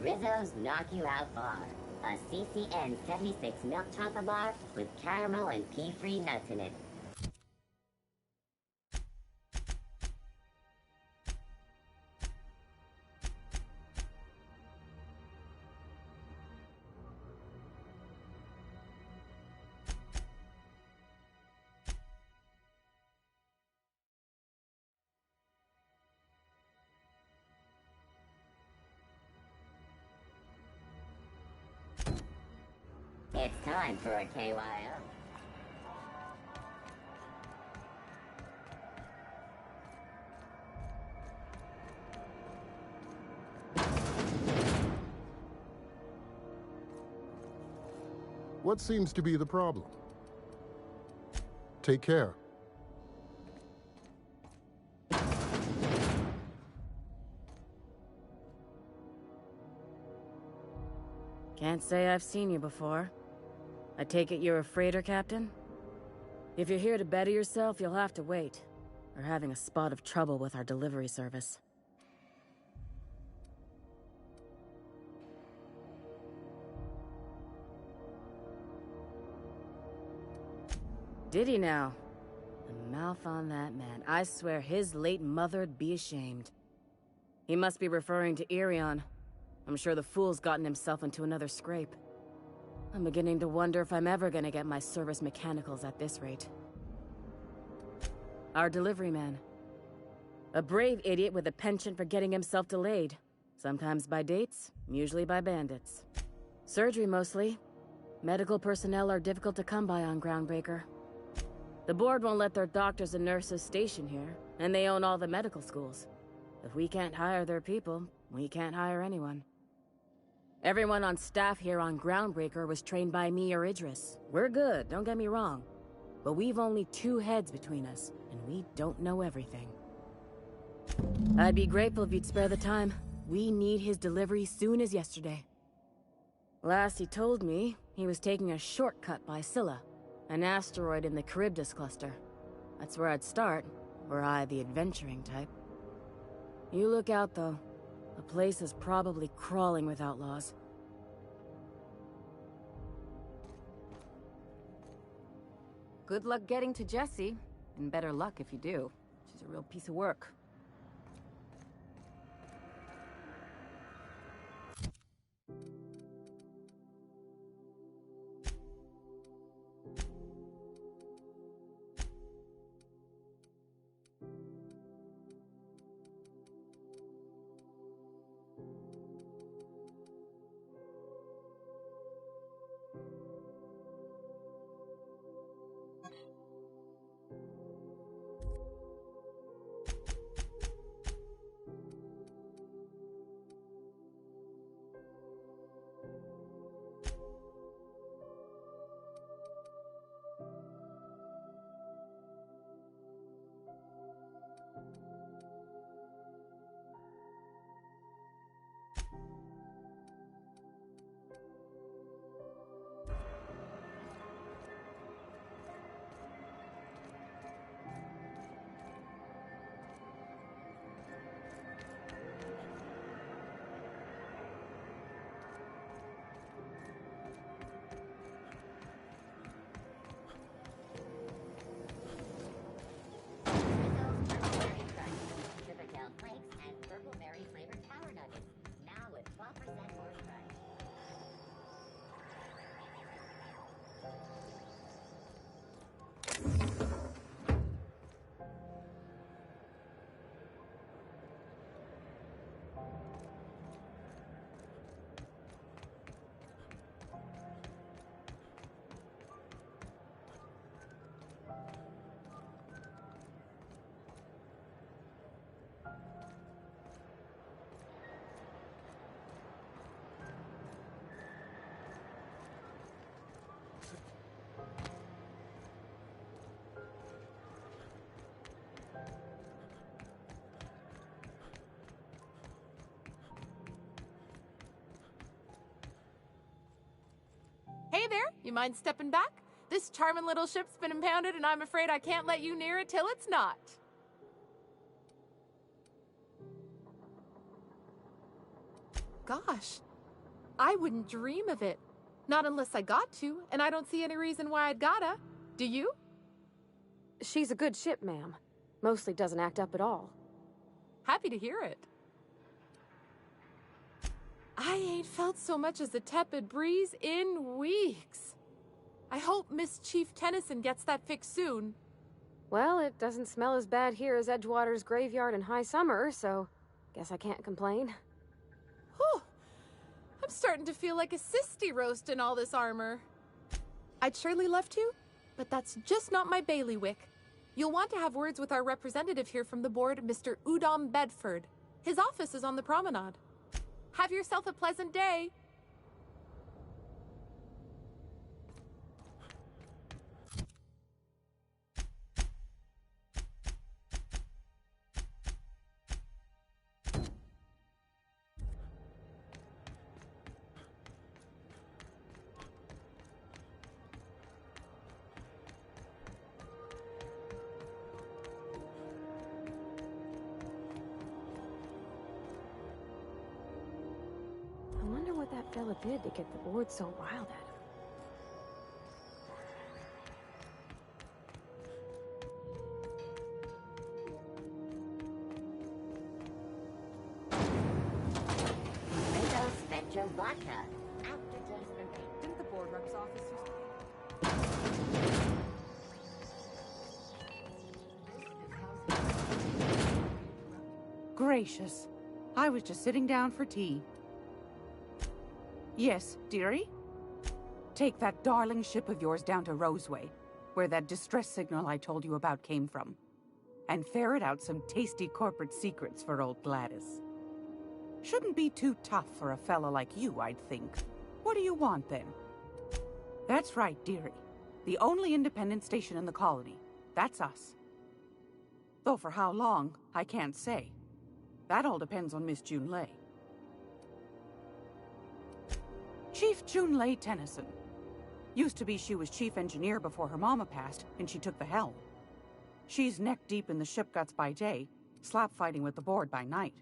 Rizzo's Knock You Out Bar. A CCN 76 milk chocolate bar with caramel and pea-free nuts in it. It's time for a KYO. What seems to be the problem? Take care. Can't say I've seen you before. I take it you're a freighter captain? If you're here to better yourself, you'll have to wait. We're having a spot of trouble with our delivery service. Did he now? The mouth on that man. I swear his late mother'd be ashamed. He must be referring to Irion. I'm sure the fool's gotten himself into another scrape. I'm beginning to wonder if I'm ever gonna get my service mechanicals at this rate. Our delivery man. A brave idiot with a penchant for getting himself delayed. Sometimes by dates, usually by bandits. Surgery mostly. Medical personnel are difficult to come by on Groundbreaker. The board won't let their doctors and nurses station here, and they own all the medical schools. If we can't hire their people, we can't hire anyone. Everyone on staff here on Groundbreaker was trained by me or Idris. We're good, don't get me wrong. But we've only 2 heads between us, and we don't know everything. I'd be grateful if you'd spare the time. We need his delivery soon as yesterday. Last he told me, he was taking a shortcut by Scylla, an asteroid in the Charybdis cluster. That's where I'd start, were I the adventuring type. You look out, though. The place is probably crawling with outlaws. Good luck getting to Jessie, and better luck if you do. She's a real piece of work. Hey there, you mind stepping back? This charming little ship's been impounded and I'm afraid I can't let you near it till it's not. Gosh, I wouldn't dream of it. Not unless I got to, and I don't see any reason why I'd gotta. Do you? She's a good ship, ma'am. Mostly doesn't act up at all. Happy to hear it. I ain't felt so much as a tepid breeze in weeks. I hope Miss Chief Tennyson gets that fixed soon. Well, it doesn't smell as bad here as Edgewater's graveyard in high summer, so guess I can't complain. Whew. I'm starting to feel like a sisty roast in all this armor. I'd surely love to, but that's just not my bailiwick. You'll want to have words with our representative here from the board, Mr. Udom Bedford. His office is on the promenade. Have yourself a pleasant day. I wonder what that fella did to get the board so riled at him. Windows Spectrum Vodka. Aftertaste remains. Didn't the board rep's office used to be? Gracious. I was just sitting down for tea. Yes, dearie? Take that darling ship of yours down to Roseway, where that distress signal I told you about came from, and ferret out some tasty corporate secrets for old Gladys. Shouldn't be too tough for a fella like you, I'd think. What do you want, then? That's right, dearie. The only independent station in the colony. That's us. Though for how long, I can't say. That all depends on Miss Junlei. Chief Junlei Tennyson. Used to be she was chief engineer before her mama passed, and she took the helm. She's neck-deep in the ship guts by day, slap-fighting with the board by night.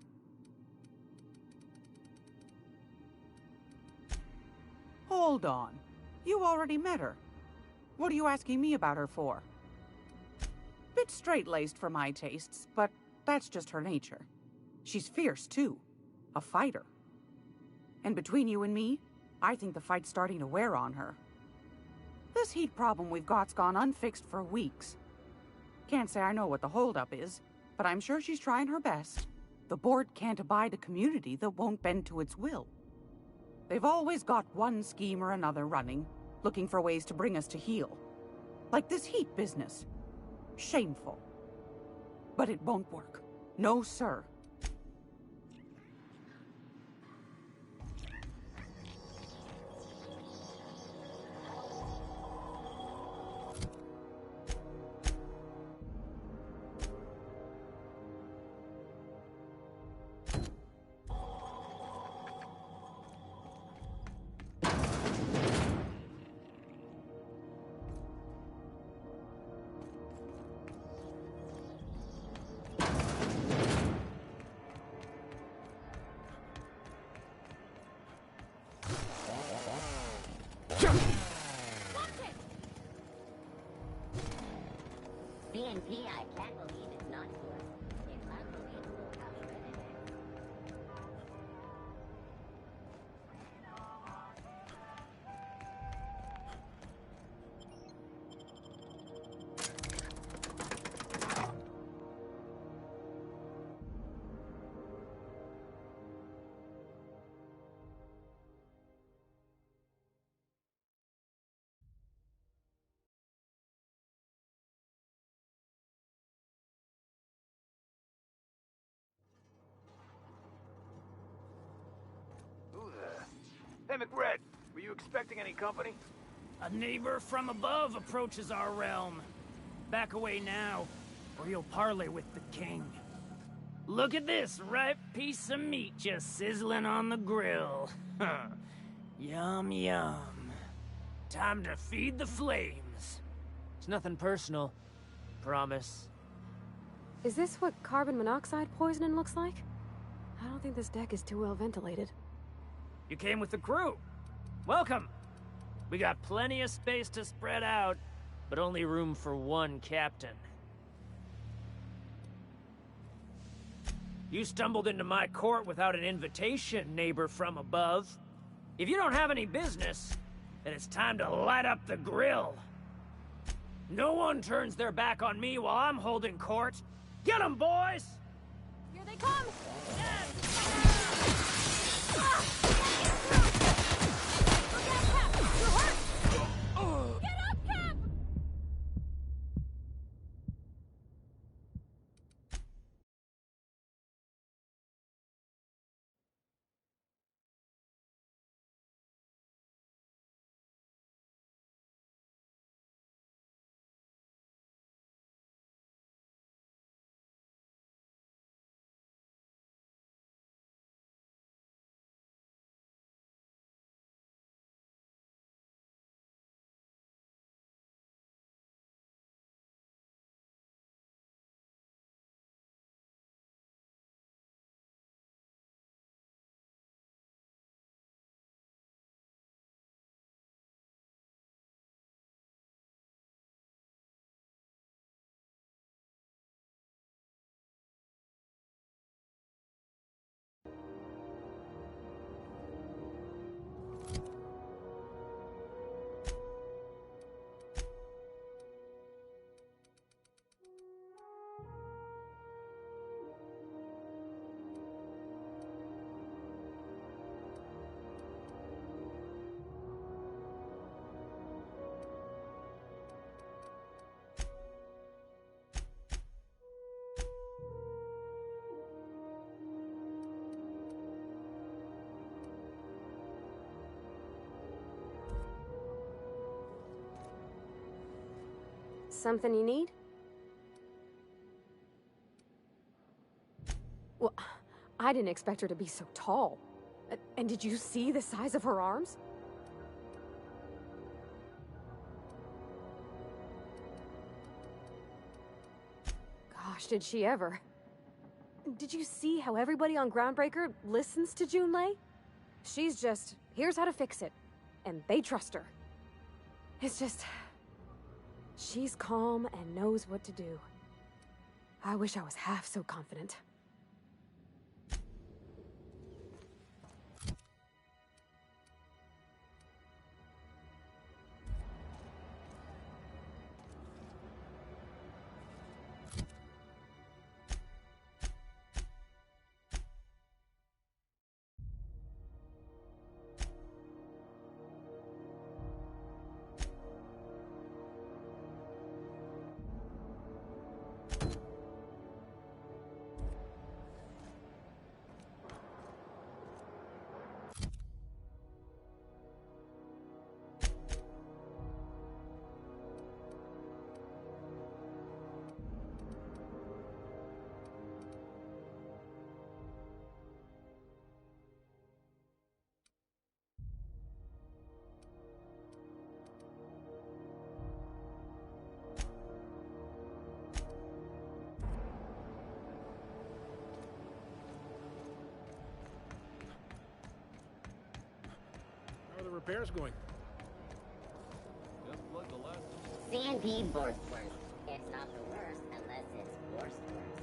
Hold on. You already met her. What are you asking me about her for? Bit straight-laced for my tastes, but that's just her nature. She's fierce, too. A fighter. And between you and me, I think the fight's starting to wear on her. This heat problem we've got's gone unfixed for weeks. Can't say I know what the holdup is, but I'm sure she's trying her best. The board can't abide a community that won't bend to its will. They've always got one scheme or another running, looking for ways to bring us to heel. Like this heat business. Shameful. But it won't work. No, sir. BNP, I can't believe it's not yours. It's unbelievable how shredded it is. Hey, McRed, were you expecting any company? A neighbor from above approaches our realm. Back away now, or you'll parley with the king. Look at this ripe piece of meat just sizzling on the grill. Yum, yum. Time to feed the flames. It's nothing personal. Promise. Is this what carbon monoxide poisoning looks like? I don't think this deck is too well ventilated. You came with the crew. Welcome. We got plenty of space to spread out, but only room for one captain. You stumbled into my court without an invitation, neighbor from above. If you don't have any business, then it's time to light up the grill. No one turns their back on me while I'm holding court. Get 'em, boys! Here they come! Something you need? Well, I didn't expect her to be so tall. And did you see the size of her arms? Gosh, did she ever. Did you see how everybody on Groundbreaker listens to Junlei? She's just, here's how to fix it. And they trust her. It's just... she's calm and knows what to do. I wish I was half so confident. Repairs going? C&D Borstworth. It's not the worst unless it's Borstworth.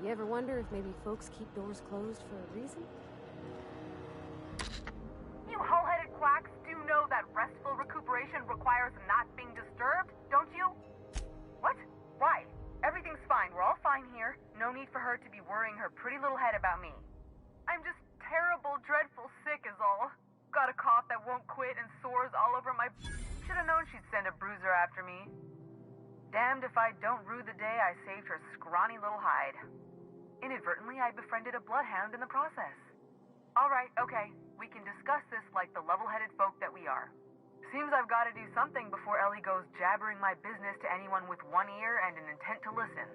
You ever wonder if maybe folks keep doors closed for a reason? You hull-headed quacks do know that restful recuperation requires not being disturbed, don't you? What? Why? Everything's fine. We're all fine here. No need for her to be worrying her pretty little head about me. I'm just terrible, dreadful sick is all. Got a cough that won't quit and Should have known she'd send a bruiser after me. Damned if I don't rue the day I saved her scrawny little hide. Inadvertently, I befriended a bloodhound in the process. Alright, okay. We can discuss this like the level-headed folk that we are. Seems I've got to do something before Ellie goes jabbering my business to anyone with one ear and an intent to listen.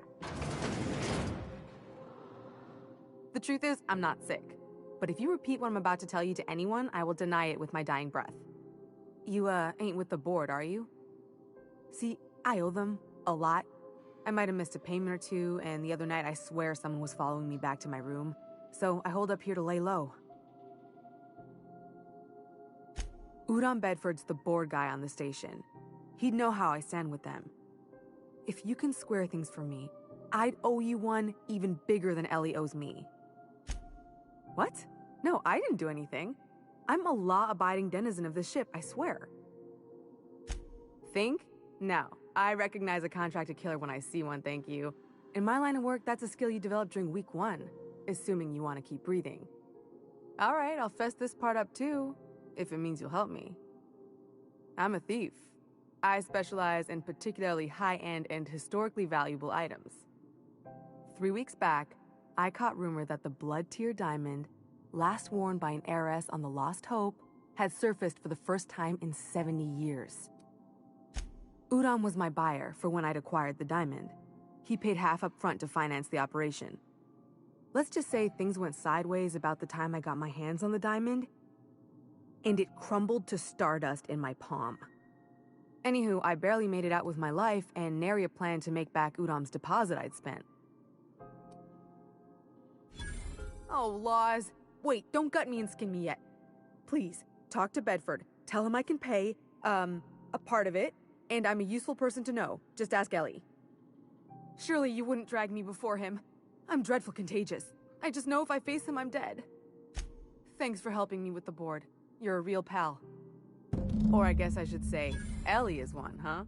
The truth is, I'm not sick. But if you repeat what I'm about to tell you to anyone, I will deny it with my dying breath. You, ain't with the board, are you? See, I owe them a lot. I might have missed a payment or two, and the other night I swear someone was following me back to my room. So I hold up here to lay low. Udon Bedford's the board guy on the station. He'd know how I stand with them. If you can square things for me, I'd owe you one even bigger than Ellie owes me. What? No, I didn't do anything. I'm a law-abiding denizen of this ship, I swear. Think? No. I recognize a contracted killer when I see one, thank you. In my line of work, that's a skill you develop during week 1, assuming you want to keep breathing. All right, I'll fess this part up too, if it means you'll help me. I'm a thief. I specialize in particularly high-end and historically valuable items. 3 weeks back, I caught rumor that the blood-tier diamond, last worn by an heiress on the Lost Hope, had surfaced for the first time in 70 years. Udon was my buyer for when I'd acquired the diamond. He paid half up front to finance the operation. Let's just say things went sideways about the time I got my hands on the diamond, and it crumbled to stardust in my palm. Anywho, I barely made it out with my life, and nary a plan to make back Udom's deposit I'd spent. Oh, laws. Wait, don't gut me and skin me yet. Please, talk to Bedford. Tell him I can pay, a part of it, and I'm a useful person to know. Just ask Ellie. Surely you wouldn't drag me before him. I'm dreadful contagious. I just know if I face him, I'm dead. Thanks for helping me with the board. You're a real pal. Or I guess I should say, Ellie is one, huh?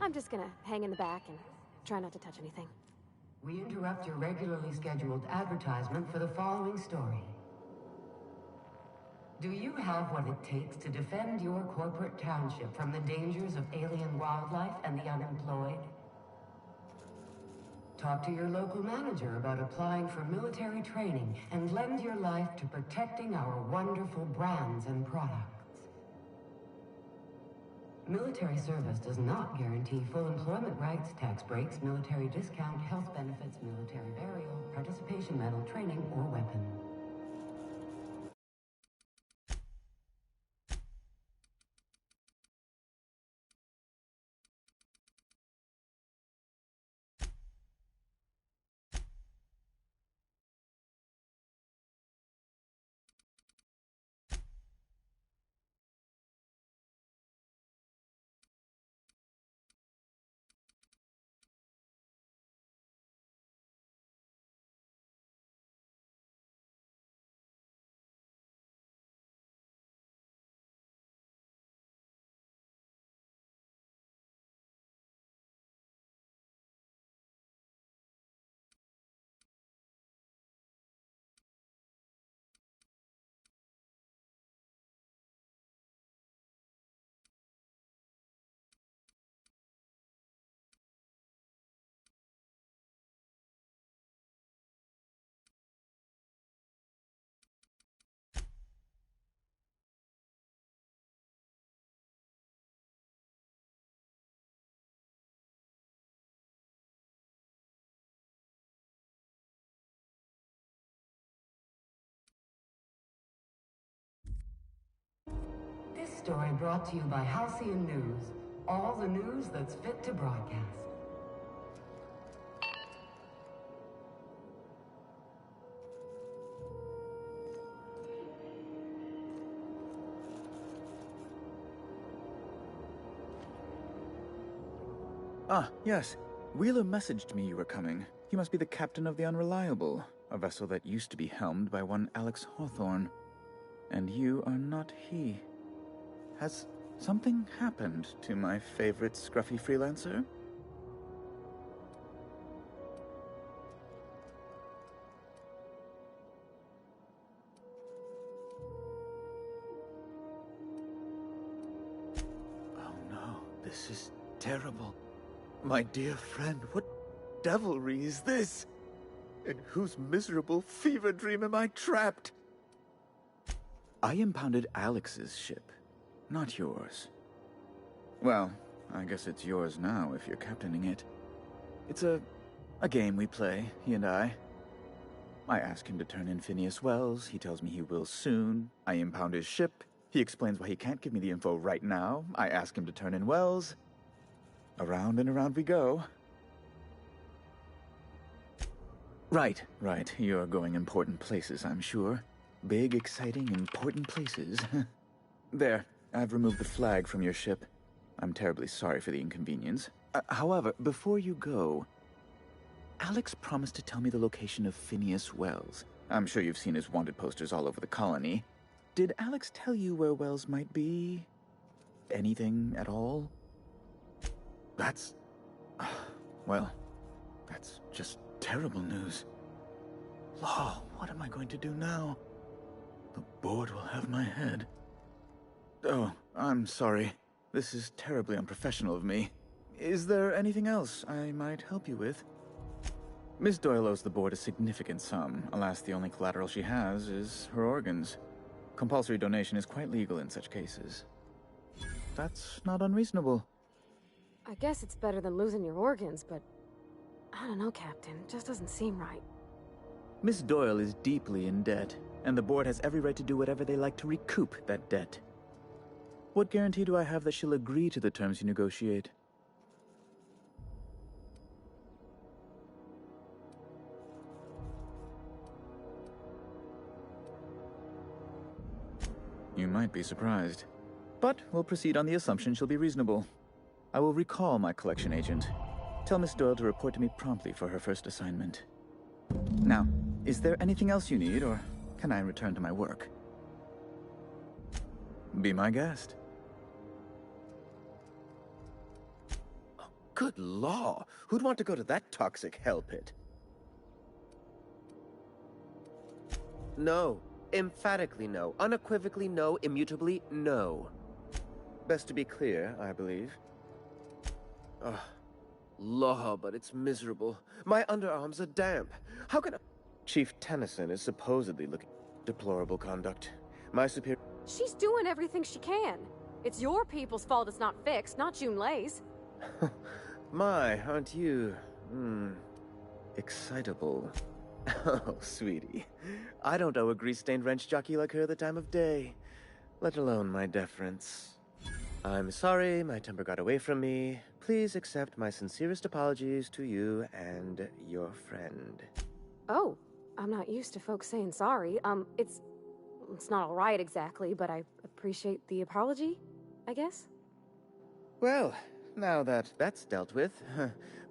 I'm just gonna hang in the back and try not to touch anything. We interrupt your regularly scheduled advertisement for the following story. Do you have what it takes to defend your corporate township from the dangers of alien wildlife and the unemployed? Talk to your local manager about applying for military training and lend your life to protecting our wonderful brands and products. Military service does not guarantee full employment rights, tax breaks, military discount, health benefits, military burial, participation medal, training, or weapon. This story brought to you by Halcyon News. All the news that's fit to broadcast. Ah, yes. Wheeler messaged me you were coming. He must be the captain of the Unreliable, a vessel that used to be helmed by one Alex Hawthorne. And you are not he. Has something happened to my favorite scruffy freelancer? Oh no, this is terrible. My dear friend, what devilry is this? In whose miserable fever dream am I trapped? I impounded Alex's ship, not yours. Well, I guess it's yours now if you're captaining it. It's a game we play, he and I. I ask him to turn in Phineas Wells, he tells me he will soon. I impound his ship, he explains why he can't give me the info right now. I ask him to turn in Wells. Around and around we go. Right. You're going important places, I'm sure. Big, exciting, important places. There, I've removed the flag from your ship. I'm terribly sorry for the inconvenience. However, before you go, Alex promised to tell me the location of Phineas Wells. I'm sure you've seen his wanted posters all over the colony. Did Alex tell you where Wells might be? Anything at all? That's... well, that's just terrible news. Law, what am I going to do now? The board will have my head. Oh, I'm sorry. This is terribly unprofessional of me. Is there anything else I might help you with? Miss Doyle owes the board a significant sum. Alas, the only collateral she has is her organs. Compulsory donation is quite legal in such cases. That's not unreasonable. I guess it's better than losing your organs, but I don't know, Captain. It just doesn't seem right. Miss Doyle is deeply in debt, and the board has every right to do whatever they like to recoup that debt. What guarantee do I have that she'll agree to the terms you negotiate? You might be surprised. But we'll proceed on the assumption she'll be reasonable. I will recall my collection agent. Tell Miss Doyle to report to me promptly for her first assignment. Now, is there anything else you need, or can I return to my work? Be my guest. Oh, good law! Who'd want to go to that toxic hell pit? No. Emphatically no. Unequivocally no. Immutably no. Best to be clear, I believe. Ugh. Law, but it's miserable. My underarms are damp. How can I... Chief Tennyson is supposedly looking... Deplorable conduct. My superior... She's doing everything she can. It's your people's fault it's not fixed, not Junlei's. My, aren't you... excitable. Oh, sweetie. I don't owe a grease-stained wrench jockey like her the time of day. Let alone my deference. I'm sorry, my temper got away from me. Please accept my sincerest apologies to you and your friend. Oh, I'm not used to folks saying sorry. It's not all right exactly, but I appreciate the apology, I guess. Well, now that that's dealt with,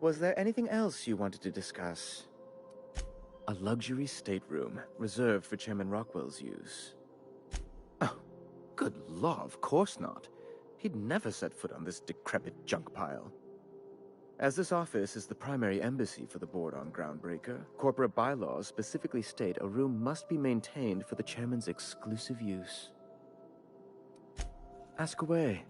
was there anything else you wanted to discuss? A luxury stateroom, reserved for Chairman Rockwell's use. Oh, good law, of course not. He'd never set foot on this decrepit junk pile. As this office is the primary embassy for the board on Groundbreaker, corporate bylaws specifically state a room must be maintained for the chairman's exclusive use. Ask away.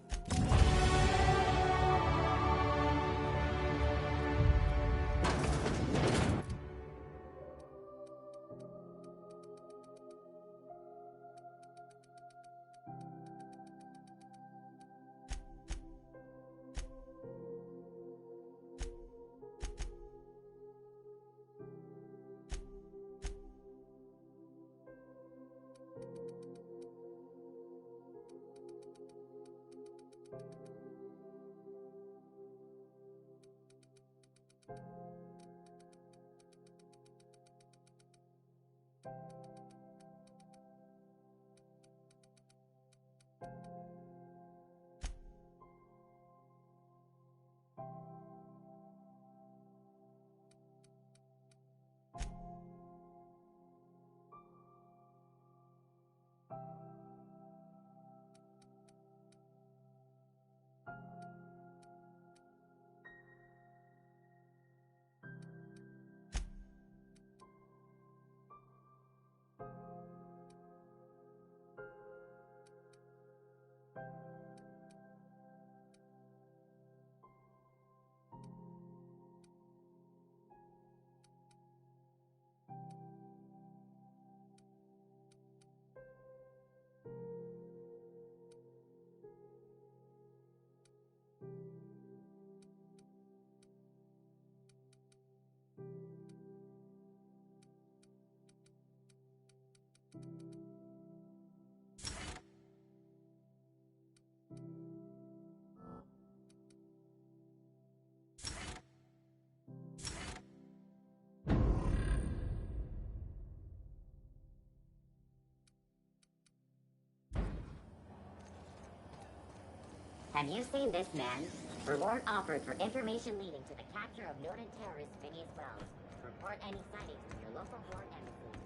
Have you seen this man? Reward offered for information leading to the capture of noted terrorist Phineas Wells. Report any sightings to your local foreign embassy.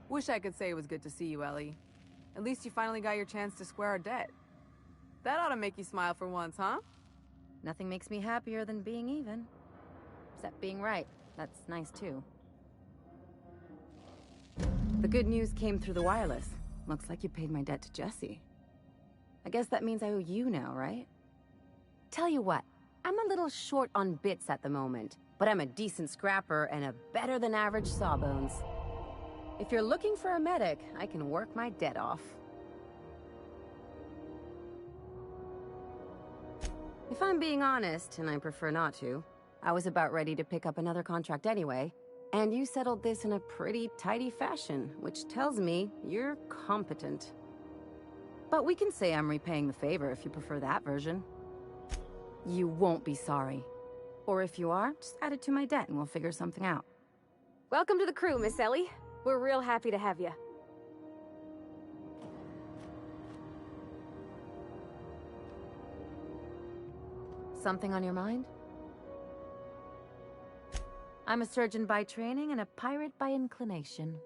Wish I could say it was good to see you, Ellie. At least you finally got your chance to square our debt. That ought to make you smile for once, huh? Nothing makes me happier than being even. Except being right. That's nice, too. The good news came through the wireless. Looks like you paid my debt to Jesse. I guess that means I owe you now, right? Tell you what, I'm a little short on bits at the moment, but I'm a decent scrapper and a better-than-average sawbones. If you're looking for a medic, I can work my debt off. If I'm being honest, and I prefer not to, I was about ready to pick up another contract anyway, and you settled this in a pretty tidy fashion, which tells me you're competent. But we can say I'm repaying the favor if you prefer that version. You won't be sorry. Or if you are, just add it to my debt and we'll figure something out. Welcome to the crew, Miss Ellie. We're real happy to have you. Something on your mind? I'm a surgeon by training and a pirate by inclination.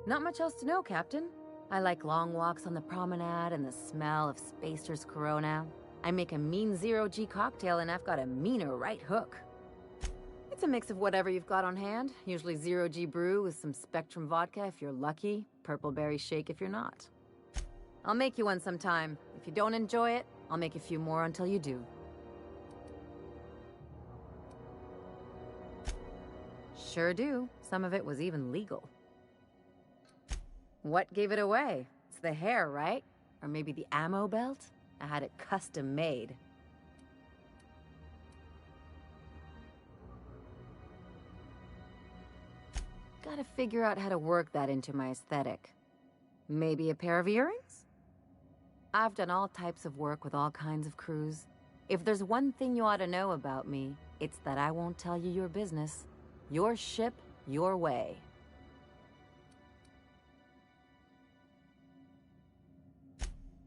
Not much else to know, Captain. I like long walks on the promenade and the smell of Spacer's Corona. I make a mean zero-G cocktail and I've got a meaner right hook. It's a mix of whatever you've got on hand, usually zero-G brew with some Spectrum vodka if you're lucky, purple berry shake if you're not. I'll make you one sometime. If you don't enjoy it, I'll make a few more until you do. Sure do. Some of it was even legal. What gave it away? It's the hair, right? Or maybe the ammo belt? I had it custom made. Gotta figure out how to work that into my aesthetic. Maybe a pair of earrings? I've done all types of work with all kinds of crews. If there's one thing you ought to know about me, it's that I won't tell you your business. Your ship, your way.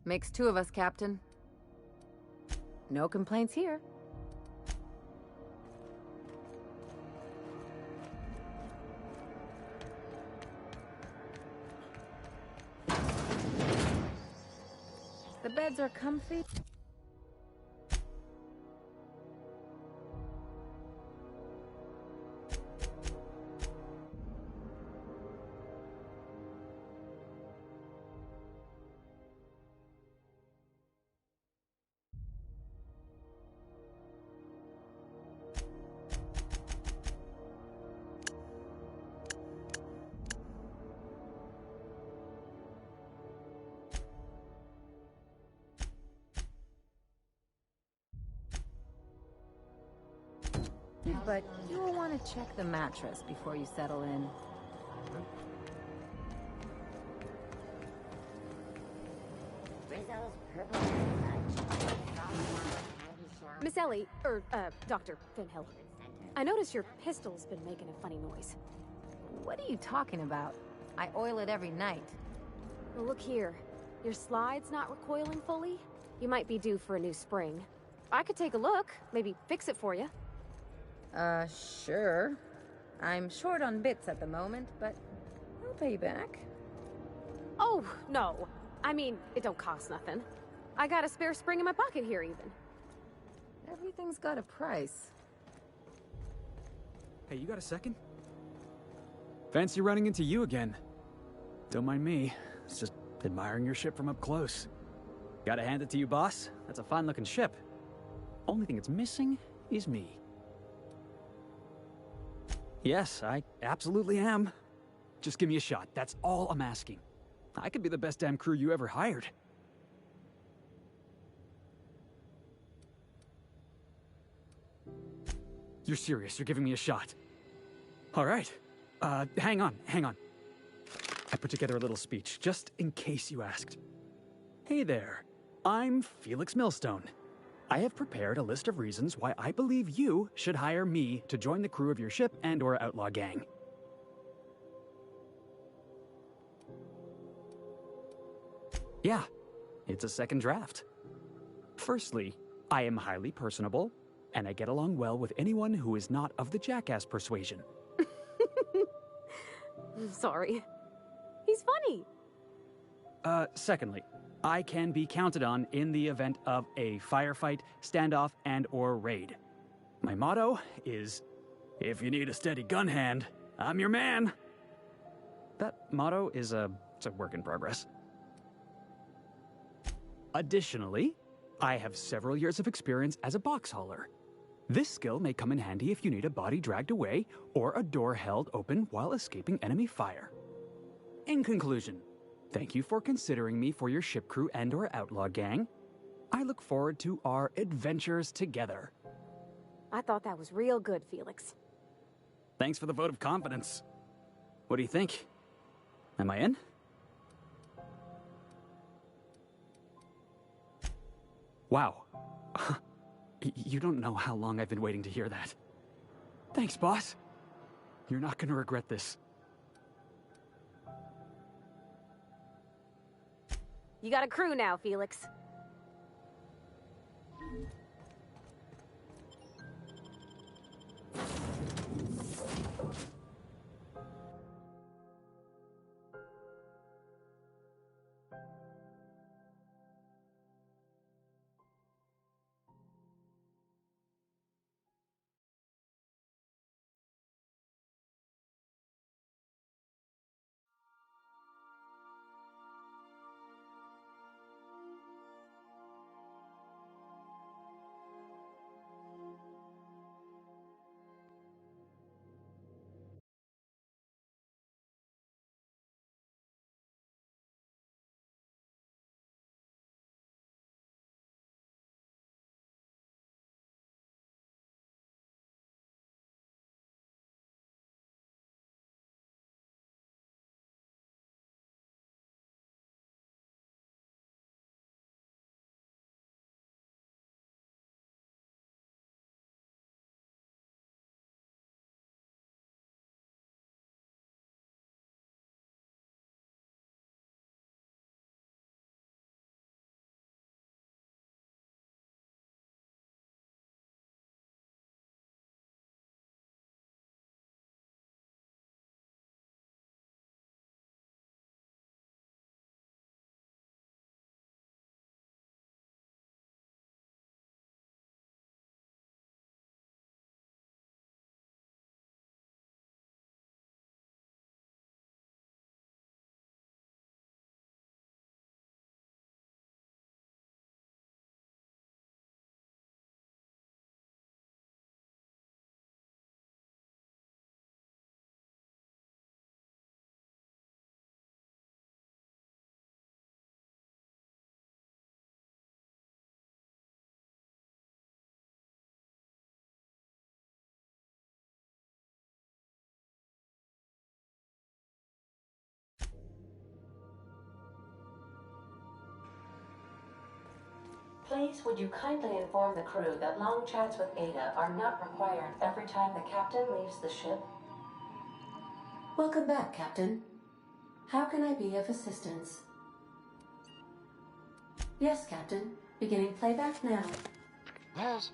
Makes two of us, Captain. No complaints here. The beds are comfy. But you'll want to check the mattress before you settle in. Rizzo's purple touch. Miss Ellie, Dr. Finhill. I notice your pistol's been making a funny noise. What are you talking about? I oil it every night. Well, look here. Your slide's not recoiling fully? You might be due for a new spring. I could take a look, maybe fix it for you. Sure. I'm short on bits at the moment, but I'll pay you back. Oh, no. I mean, it don't cost nothing. I got a spare spring in my pocket here, even. Everything's got a price. Hey, you got a second? Fancy running into you again. Don't mind me. It's just admiring your ship from up close. Gotta hand it to you, boss. That's a fine-looking ship. Only thing it's missing is me. Yes, I absolutely am. Just give me a shot. That's all I'm asking. I could be the best damn crew you ever hired. You're serious. You're giving me a shot. All right. Hang on. I put together a little speech, just in case you asked. Hey there. I'm Felix Millstone. I have prepared a list of reasons why I believe you should hire me to join the crew of your ship and/or outlaw gang. Yeah, it's a second draft. Firstly, I am highly personable, and I get along well with anyone who is not of the jackass persuasion. Sorry. He's funny. Secondly, I can be counted on in the event of a firefight, standoff, and/or raid. My motto is, if you need a steady gun hand, I'm your man. That motto is it's a work in progress. Additionally, I have several years of experience as a box hauler. This skill may come in handy if you need a body dragged away or a door held open while escaping enemy fire. In conclusion, thank you for considering me for your ship crew and/or outlaw gang. I look forward to our adventures together. I thought that was real good, Felix. Thanks for the vote of confidence. What do you think? Am I in? Wow. You don't know how long I've been waiting to hear that. Thanks, boss. You're not gonna regret this. You got a crew now, Felix. Please, would you kindly inform the crew that long chats with Ada are not required every time the captain leaves the ship? Welcome back, Captain. How can I be of assistance? Yes, Captain. Beginning playback now. There's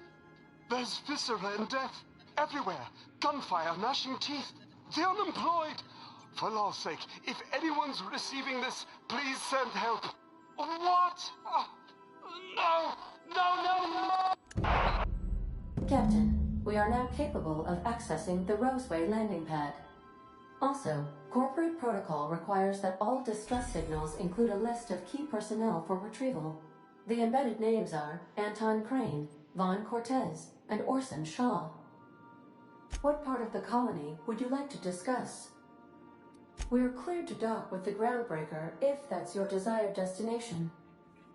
viscera and death everywhere. Gunfire, gnashing teeth. The unemployed. For law's sake, if anyone's receiving this, please send help. What? No! Captain, we are now capable of accessing the Roseway landing pad. Also, corporate protocol requires that all distress signals include a list of key personnel for retrieval. The embedded names are Anton Crane, Vaughn Cortez, and Orson Shaw. What part of the colony would you like to discuss? We're cleared to dock with the Groundbreaker if that's your desired destination.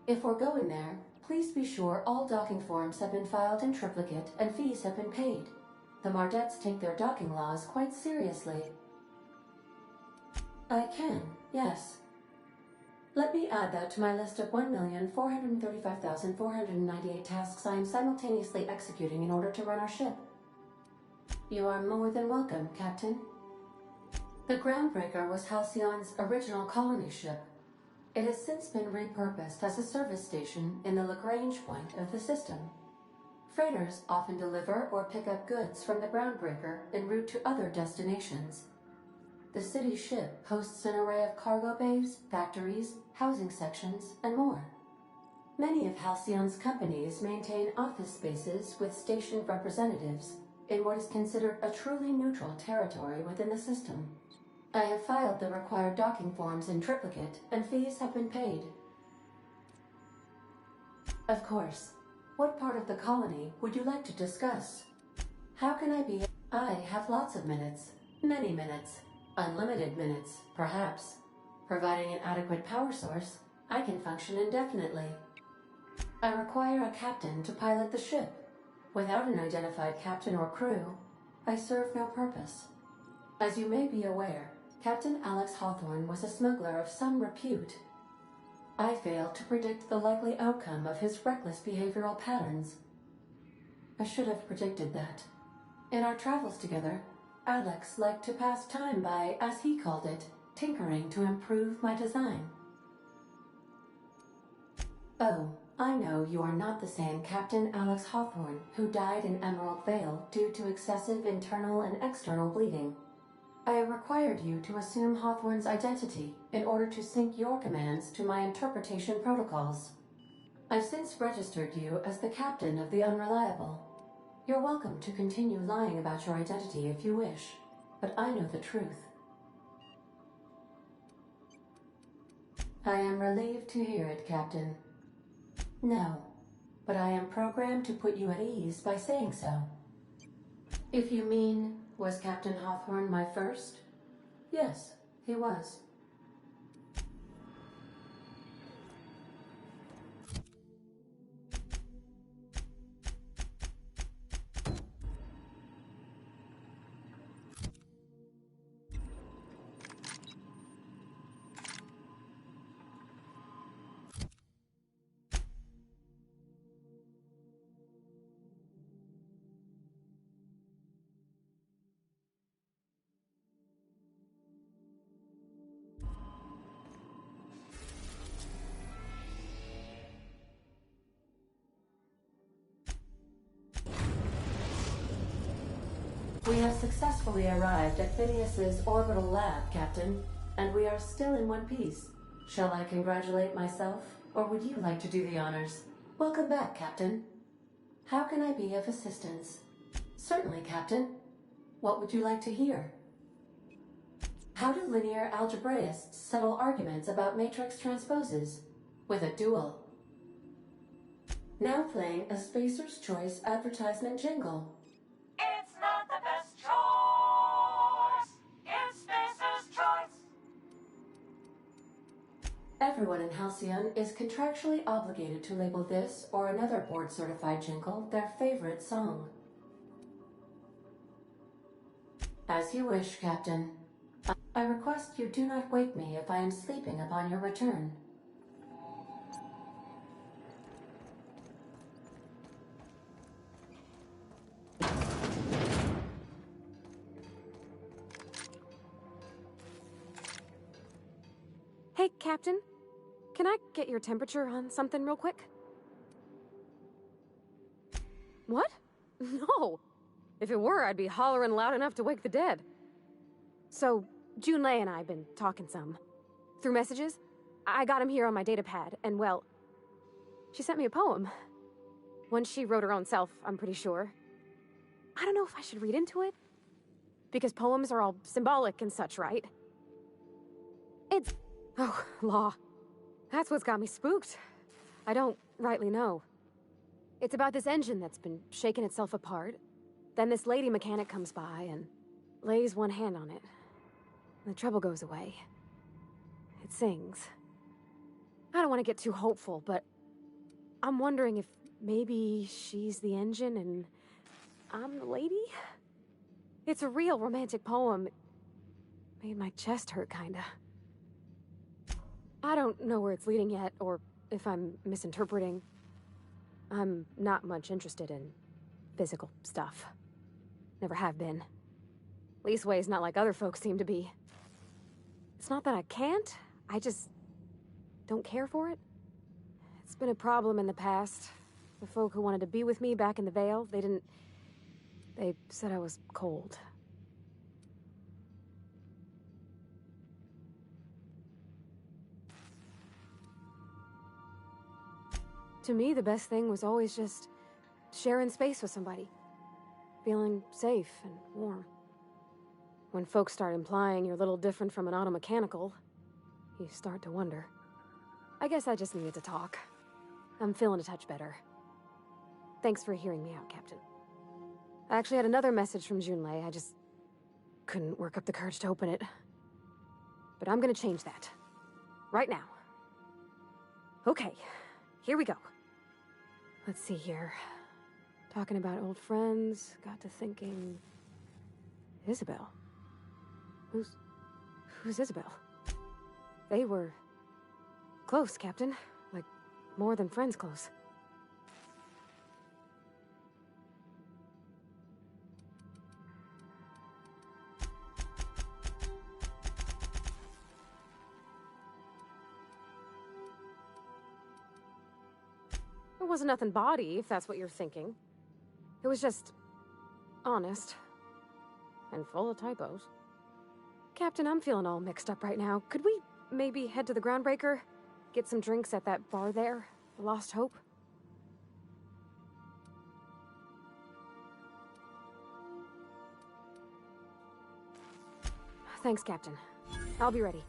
If we're going there, please be sure all docking forms have been filed in triplicate and fees have been paid. The Mardettes take their docking laws quite seriously. I can, yes. Let me add that to my list of 1,435,498 tasks I am simultaneously executing in order to run our ship. You are more than welcome, Captain. The Groundbreaker was Halcyon's original colony ship. It has since been repurposed as a service station in the Lagrange point of the system. Freighters often deliver or pick up goods from the groundbreaker en route to other destinations. The city ship hosts an array of cargo bays, factories, housing sections, and more. Many of Halcyon's companies maintain office spaces with station representatives in what is considered a truly neutral territory within the system. I have filed the required docking forms in triplicate, and fees have been paid. Of course. What part of the colony would you like to discuss? How can I be? I have lots of minutes. Many minutes. Unlimited minutes, perhaps. Providing an adequate power source, I can function indefinitely. I require a captain to pilot the ship. Without an identified captain or crew, I serve no purpose. As you may be aware, Captain Alex Hawthorne was a smuggler of some repute. I failed to predict the likely outcome of his reckless behavioral patterns. I should have predicted that. In our travels together, Alex liked to pass time by, as he called it, tinkering to improve my design. Oh, I know you are not the same Captain Alex Hawthorne who died in Emerald Vale due to excessive internal and external bleeding. I have required you to assume Hawthorne's identity in order to sync your commands to my interpretation protocols. I've since registered you as the captain of the Unreliable. You're welcome to continue lying about your identity if you wish, but I know the truth. I am relieved to hear it, Captain. No, but I am programmed to put you at ease by saying so. If you mean, was Captain Hawthorne my first? Yes, he was. We have successfully arrived at Phineas's orbital lab, Captain, and we are still in one piece. Shall I congratulate myself, or would you like to do the honors? Welcome back, Captain. How can I be of assistance? Certainly, Captain. What would you like to hear? How do linear algebraists settle arguments about matrix transposes? With a duel. Now playing a Spacer's Choice advertisement jingle. It's not the best choice. It's Spacer's Choice. Everyone in Halcyon is contractually obligated to label this or another board-certified jingle their favorite song. As you wish, Captain. I request you do not wake me if I am sleeping upon your return. Hey, Captain. Can I get your temperature on something real quick? What? No. If it were, I'd be hollering loud enough to wake the dead. So, Junlei and I have been talking some. Through messages, I got him here on my datapad, and well, she sent me a poem. One she wrote her own self, I'm pretty sure. I don't know if I should read into it. Because poems are all symbolic and such, right? It's... Oh, law. That's what's got me spooked. I don't rightly know. It's about this engine that's been shaking itself apart. Then this lady mechanic comes by and lays one hand on it. The trouble goes away. It sings. I don't want to get too hopeful, but I'm wondering if maybe she's the engine and I'm the lady? It's a real romantic poem. It made my chest hurt, kinda. I don't know where it's leading yet, or if I'm misinterpreting. I'm not much interested in physical stuff. Never have been. Leastways not like other folks seem to be. It's not that I can't, I just... don't care for it? It's been a problem in the past. The folk who wanted to be with me back in the Vale, they said I was cold. To me, the best thing was always just sharing space with somebody. Feeling safe and warm. When folks start implying you're a little different from an automechanical, you start to wonder. I guess I just needed to talk. I'm feeling a touch better. Thanks for hearing me out, Captain. I actually had another message from Junlei. I just couldn't work up the courage to open it. But I'm gonna change that. Right now. Okay, here we go. Let's see here. Talking about old friends, got to thinking... Isabel? Who's Isabel? They were... close, Captain. Like, more than friends close. It wasn't nothing bawdy, if that's what you're thinking. It was just... honest. And full of typos. Captain, I'm feeling all mixed up right now. Could we maybe head to the Groundbreaker? Get some drinks at that bar there? The Lost Hope? Thanks, Captain. I'll be ready.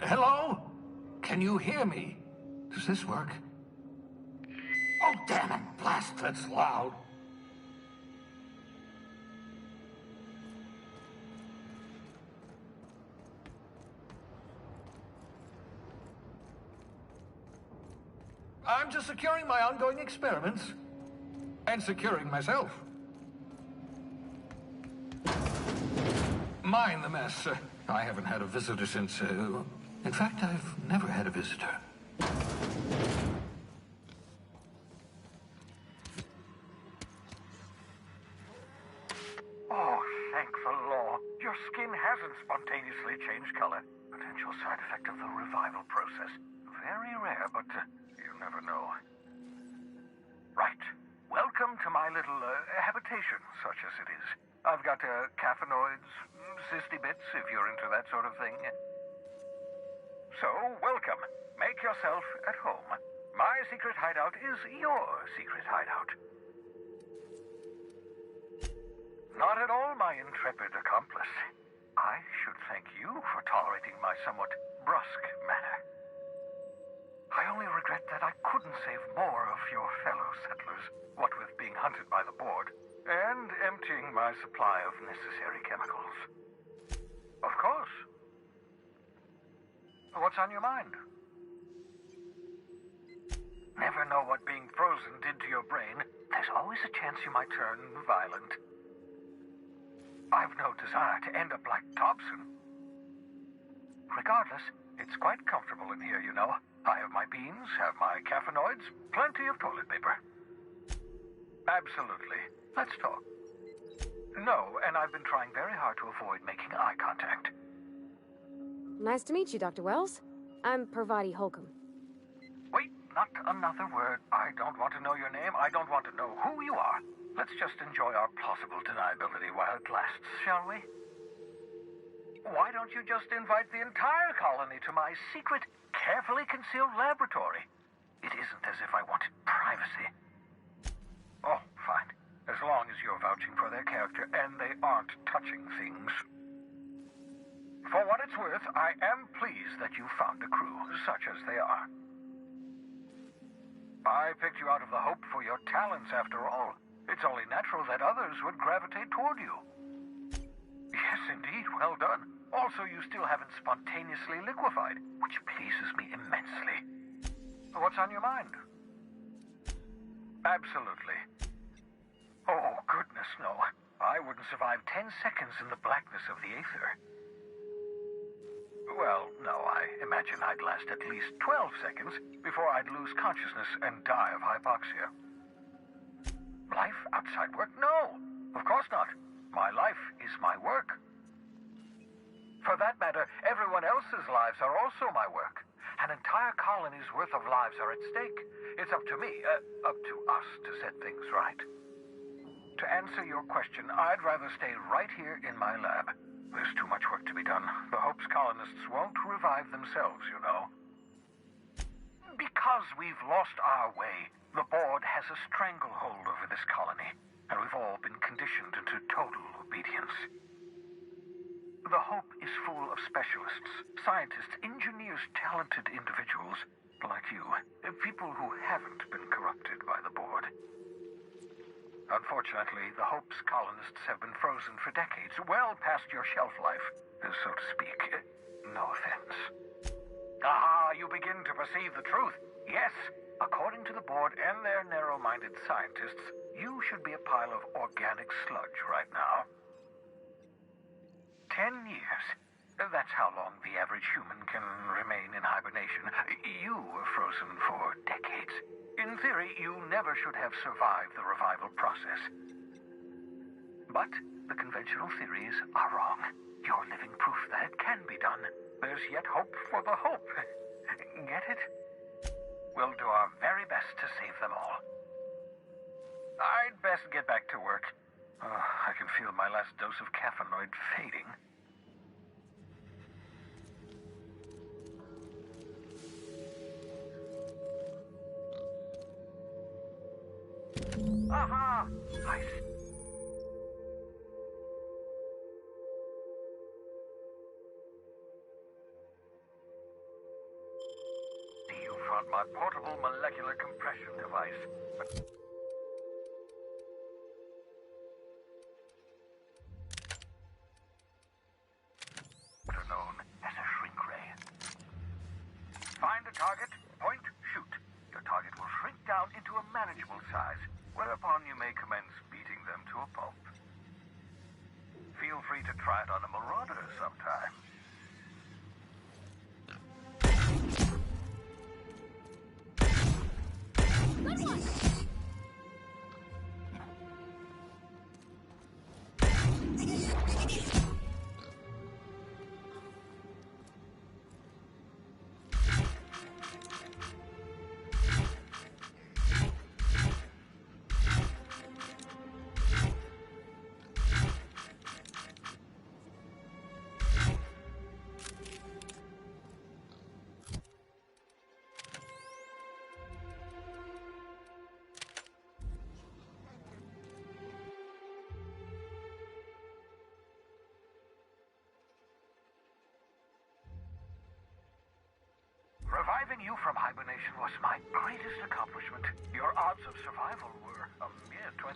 Hello? Can you hear me? Does this work? Oh, damn it! Blast, that's loud. I'm just securing my ongoing experiments. And securing myself. Mind the mess. I haven't had a visitor since, in fact, I've never had a visitor. Oh, thank the law. Your skin hasn't spontaneously changed color. Potential side effect of the revival process. Very rare, but you never know. Right. Welcome to my little habitation, such as it is. I've got caffeinoids, cysty bits, if you're into that sort of thing. So, welcome. Make yourself at home. My secret hideout is your secret hideout. Not at all, my intrepid accomplice. I should thank you for tolerating my somewhat brusque manner. I only regret that I couldn't save more of your fellow settlers, what with being hunted by the board, and emptying my supply of necessary chemicals. Of course. What's on your mind? Never know what being frozen did to your brain. There's always a chance you might turn violent. I've no desire to end up like Thompson. Regardless, it's quite comfortable in here, you know. I have my beans, have my caffeinoids, plenty of toilet paper. Absolutely. Let's talk. No, and I've been trying very hard to avoid making eye contact. Nice to meet you, Dr. Wells. I'm Parvati Holcomb. Wait, not another word. I don't want to know your name. I don't want to know who you are. Let's just enjoy our plausible deniability while it lasts, shall we? Why don't you just invite the entire colony to my secret, carefully concealed laboratory? It isn't as if I wanted privacy. Oh, fine. As long as you're vouching for their character and they aren't touching things. For what it's worth, I am pleased that you found a crew, such as they are. I picked you out of the Hope for your talents, after all. It's only natural that others would gravitate toward you. Yes, indeed, well done. Also, you still haven't spontaneously liquefied, which pleases me immensely. What's on your mind? Absolutely. Oh, goodness, no. I wouldn't survive 10 seconds in the blackness of the aether. Well, no, I imagine I'd last at least 12 seconds before I'd lose consciousness and die of hypoxia. Life outside work? No, of course not. My life is my work. For that matter, everyone else's lives are also my work. An entire colony's worth of lives are at stake. It's up to me, up to us to set things right. To answer your question, I'd rather stay right here in my lab. There's too much work to be done. The Hope's colonists won't revive themselves, you know. Because we've lost our way, the board has a stranglehold over this colony, and we've all been conditioned into total obedience. The Hope is full of specialists, scientists, engineers, talented individuals like you, people who haven't been corrupted by the board. Unfortunately, the Hope's colonists have been frozen for decades, well past your shelf life, so to speak. No offense. Ah, you begin to perceive the truth. Yes, according to the board and their narrow-minded scientists, you should be a pile of organic sludge right now. 10 years. That's how long the average human can remain in hibernation. You were frozen for decades. In theory, you never should have survived the revival process. But the conventional theories are wrong. You're living proof that it can be done. There's yet hope for the Hope. Get it? We'll do our very best to save them all. I'd best get back to work. I can feel my last dose of caffeinoid fading. Aha! I see. You found my portable molecular compression device. Better known as a shrink ray. Find a target, point, shoot. Your target will shrink down into a manageable size, whereupon you may commence beating them to a pulp. Feel free to try it on a marauder sometime. Good one! Reviving you from hibernation was my greatest accomplishment. Your odds of survival were a mere 28%.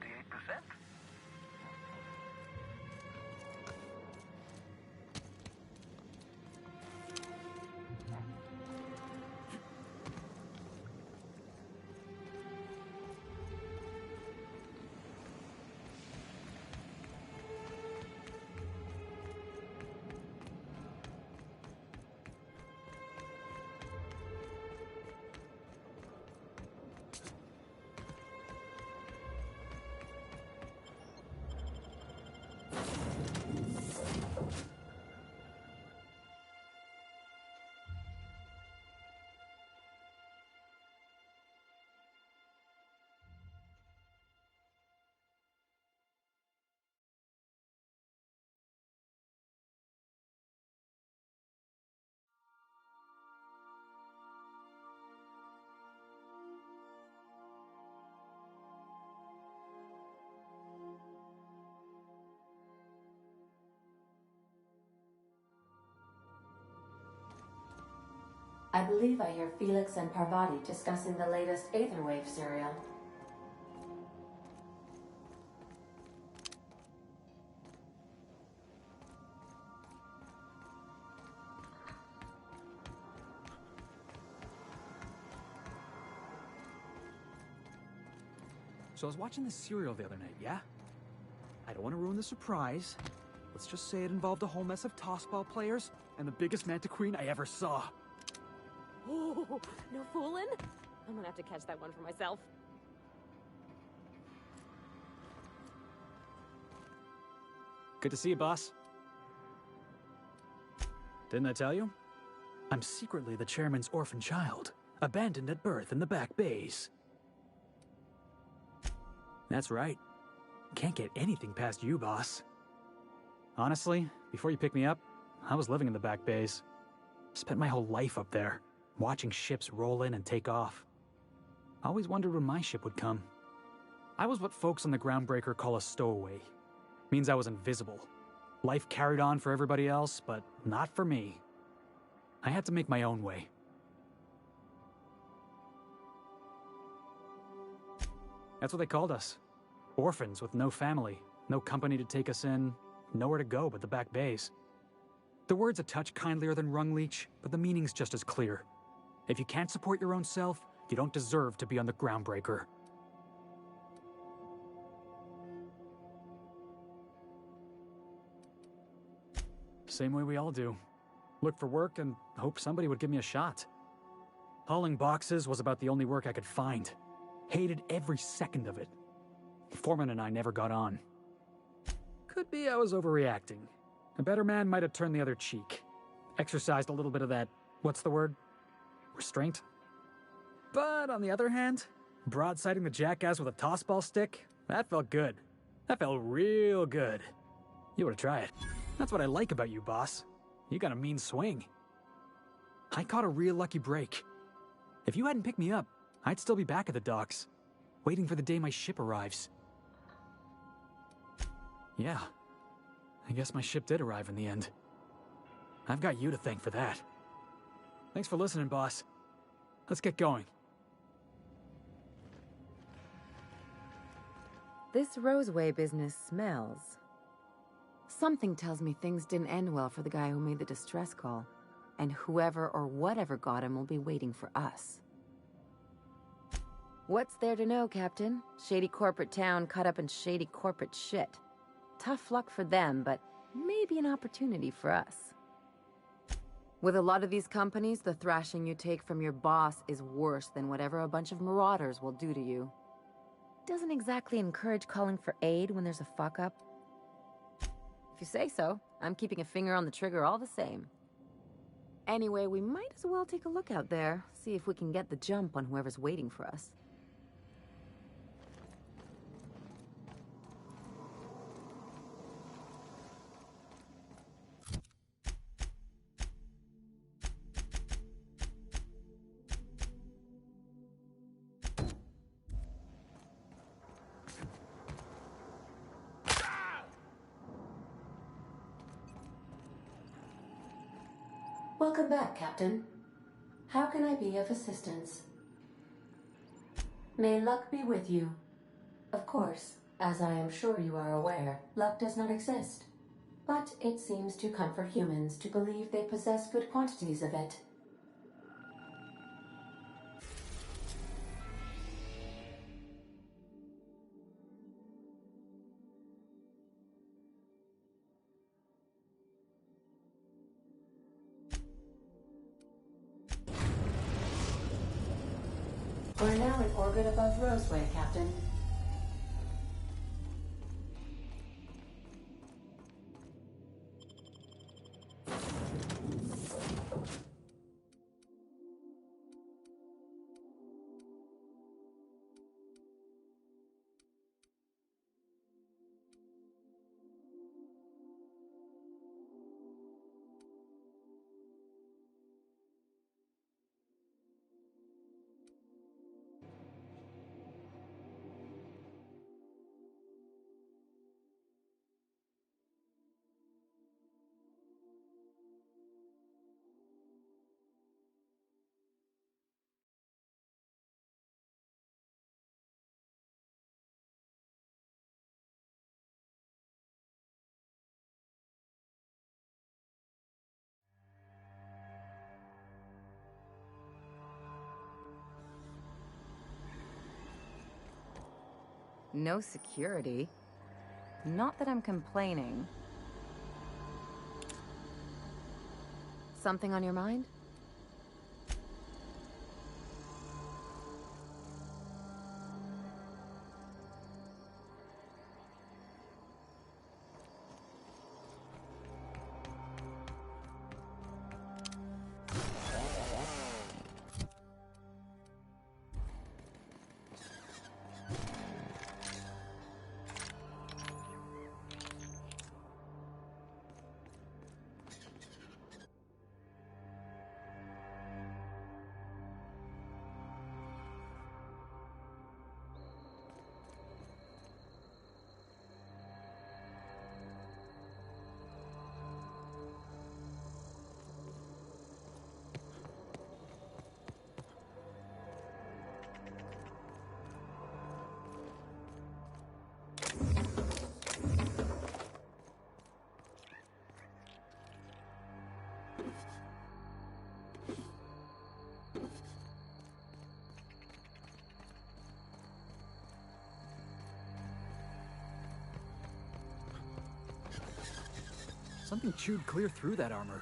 I believe I hear Felix and Parvati discussing the latest Aetherwave serial. So I was watching this serial the other night, yeah? I don't want to ruin the surprise. Let's just say it involved a whole mess of tossball players and the biggest manta queen I ever saw. Oh, no fooling? I'm gonna have to catch that one for myself. Good to see you, boss. Didn't I tell you? I'm secretly the chairman's orphan child, abandoned at birth in the back bays. That's right. Can't get anything past you, boss. Honestly, before you picked me up, I was living in the back bays. Spent my whole life up there, watching ships roll in and take off. I always wondered when my ship would come. I was what folks on the Groundbreaker call a stowaway. Means I was invisible. Life carried on for everybody else, but not for me. I had to make my own way. That's what they called us. Orphans with no family, no company to take us in, nowhere to go but the back bays. The word's a touch kindlier than rung leech, but the meaning's just as clear. If you can't support your own self, you don't deserve to be on the Groundbreaker. Same way we all do. Look for work and hope somebody would give me a shot. Hauling boxes was about the only work I could find. Hated every second of it. Foreman and I never got on. Could be I was overreacting. A better man might have turned the other cheek. Exercised a little bit of that, what's the word? Restraint? But on the other hand, broadsiding the jackass with a tossball stick, that felt good. That felt real good. You ought to try it. That's what I like about you, boss. You got a mean swing. I caught a real lucky break. If you hadn't picked me up, I'd still be back at the docks, waiting for the day my ship arrives. Yeah, I guess my ship did arrive in the end. I've got you to thank for that. Thanks for listening, boss. Let's get going. This Roseway business smells. Something tells me things didn't end well for the guy who made the distress call. And whoever or whatever got him will be waiting for us. What's there to know, Captain? Shady corporate town caught up in shady corporate shit. Tough luck for them, but maybe an opportunity for us. With a lot of these companies, the thrashing you take from your boss is worse than whatever a bunch of marauders will do to you. Doesn't exactly encourage calling for aid when there's a fuck-up. If you say so, I'm keeping a finger on the trigger all the same. Anyway, we might as well take a look out there, see if we can get the jump on whoever's waiting for us. Welcome back, Captain. How can I be of assistance? May luck be with you. Of course, as I am sure you are aware, luck does not exist. But it seems to comfort humans to believe they possess good quantities of it. We're now in orbit above Roseway, Captain. No security. Not that I'm complaining. Something on your mind? Something chewed clear through that armor.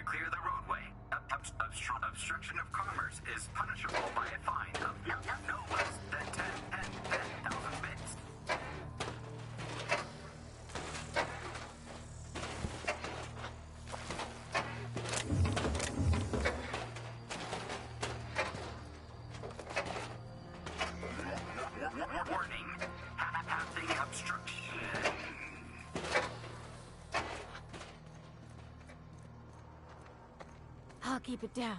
Clear the roadway. Obstruction of commerce is punishable by a fine of no less than 10,000 bits. Warning, passing obstruction. I'll keep it down.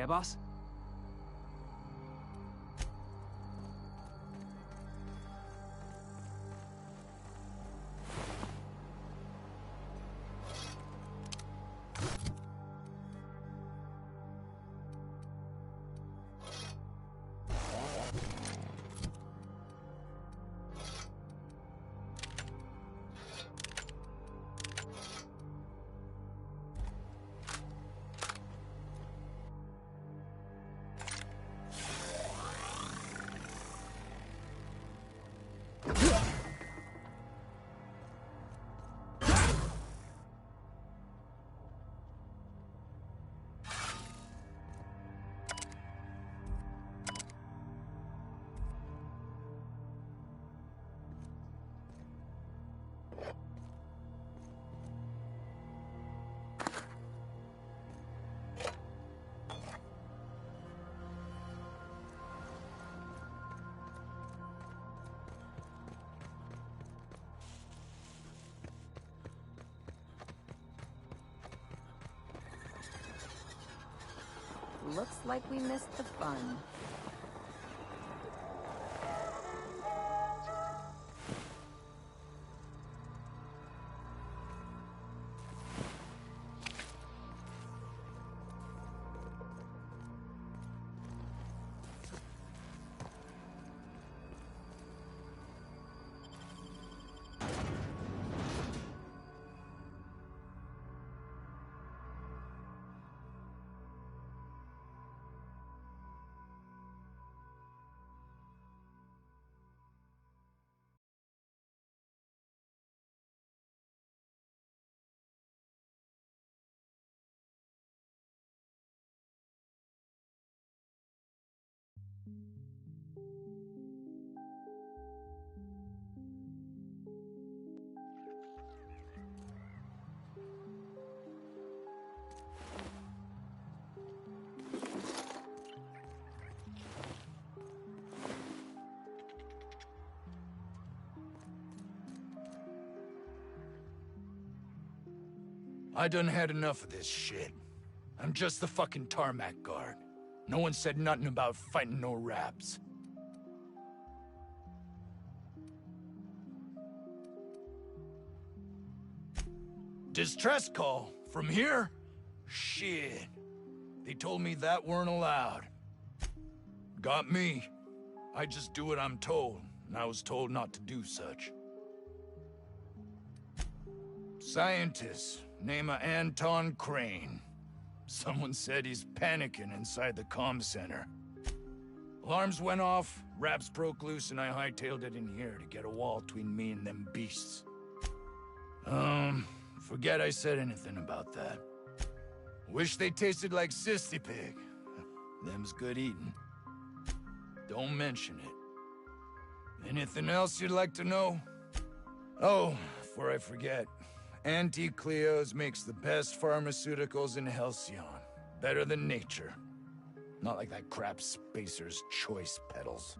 Yeah, boss? Looks like we missed the fun. I done had enough of this shit. I'm just the fucking tarmac guard. No one said nothing about fighting no raps. Distress call? From here? Shit. They told me that weren't allowed. Got me. I just do what I'm told, and I was told not to do such. Scientist, name of Anton Crane. Someone said he's panicking inside the comm center. Alarms went off, raps broke loose, and I hightailed it in here to get a wall between me and them beasts. Forget I said anything about that. Wish they tasted like Sissy Pig. Them's good eating. Don't mention it. Anything else you'd like to know? Oh, before I forget, Auntie Cleo's makes the best pharmaceuticals in Halcyon. Better than nature. Not like that crap Spacer's Choice peddles.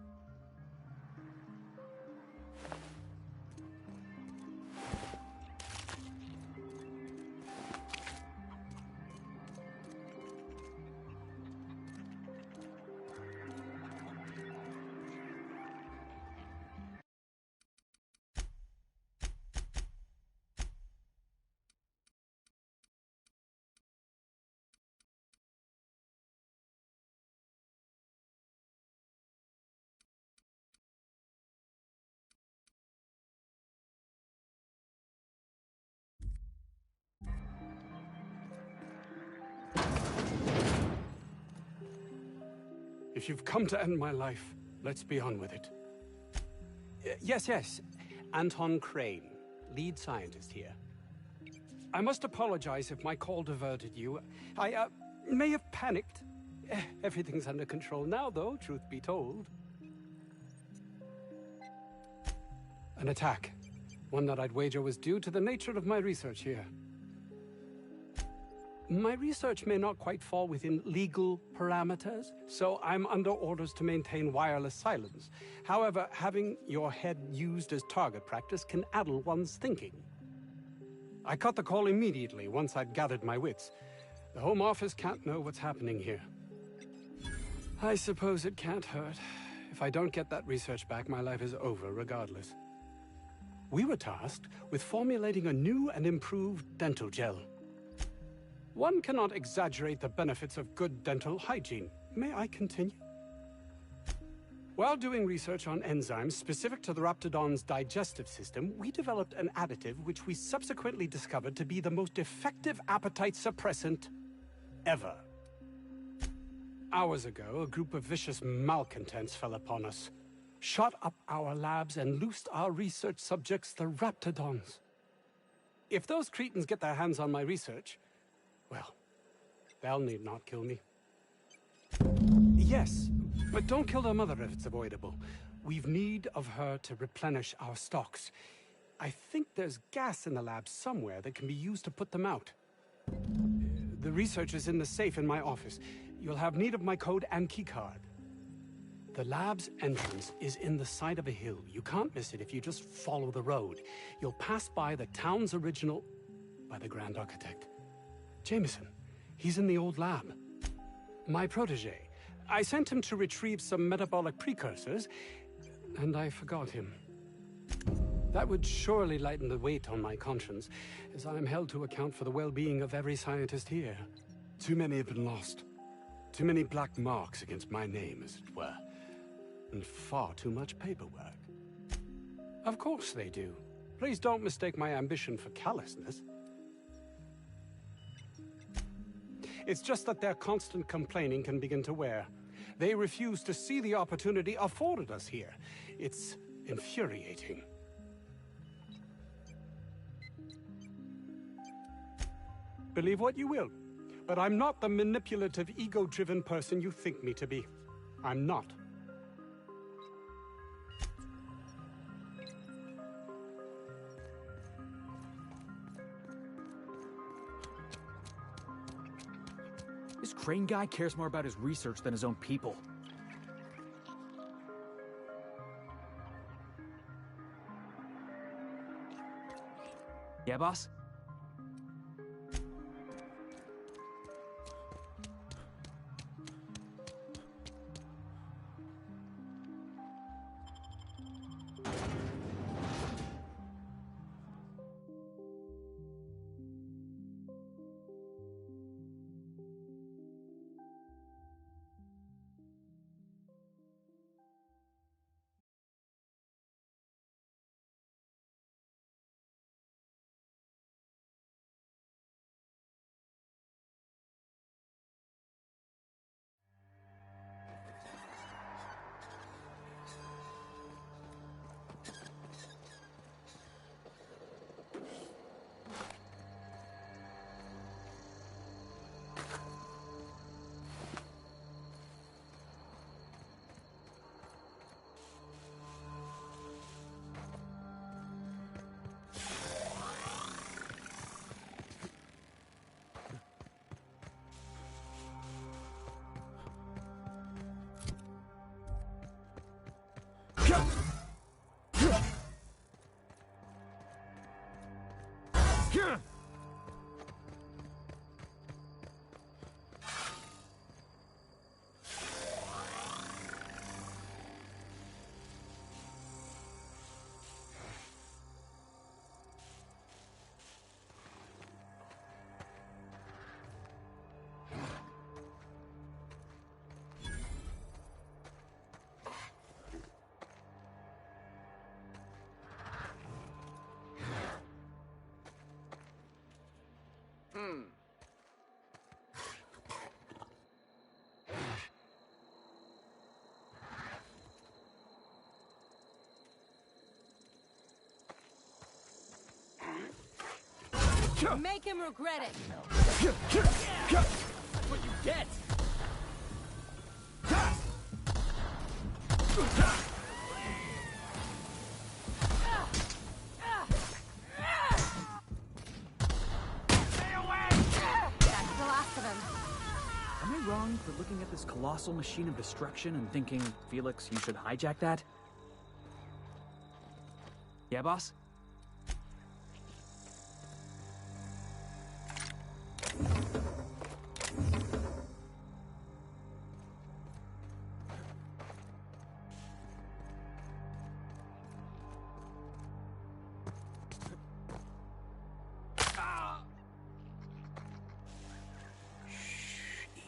If you've come to end my life, let's be on with it. Yes. Anton Crane, lead scientist here. I must apologize if my call diverted you. I may have panicked. Everything's under control now, though, truth be told. An attack. One that I'd wager was due to the nature of my research here. My research may not quite fall within legal parameters, so I'm under orders to maintain wireless silence. However, having your head used as target practice can addle one's thinking. I cut the call immediately once I'd gathered my wits. The Home Office can't know what's happening here. I suppose it can't hurt. If I don't get that research back, my life is over regardless. We were tasked with formulating a new and improved dental gel. One cannot exaggerate the benefits of good dental hygiene. May I continue? While doing research on enzymes specific to the Raptidon's digestive system, we developed an additive which we subsequently discovered to be the most effective appetite suppressant ever. Hours ago, a group of vicious malcontents fell upon us, shot up our labs, and loosed our research subjects, the Raptidons. If those cretins get their hands on my research, well, they'll need not kill me. Yes, but don't kill their mother if it's avoidable. We've need of her to replenish our stocks. I think there's gas in the lab somewhere that can be used to put them out. The research is in the safe in my office. You'll have need of my code and keycard. The lab's entrance is in the side of a hill. You can't miss it if you just follow the road. You'll pass by the town's original... by the Grand Architect. Jameson. He's in the old lab. My protege. I sent him to retrieve some metabolic precursors, and I forgot him. That would surely lighten the weight on my conscience, as I am held to account for the well-being of every scientist here. Too many have been lost. Too many black marks against my name, as it were. And far too much paperwork. Of course they do. Please don't mistake my ambition for callousness. It's just that their constant complaining can begin to wear. They refuse to see the opportunity afforded us here. It's infuriating. Believe what you will, but I'm not the manipulative, ego-driven person you think me to be. I'm not. This Crane guy cares more about his research than his own people. Yeah, boss? Make him regret it. That's what you get. That's the last of him. Am I wrong for looking at this colossal machine of destruction and thinking, Felix, you should hijack that? Yeah, boss?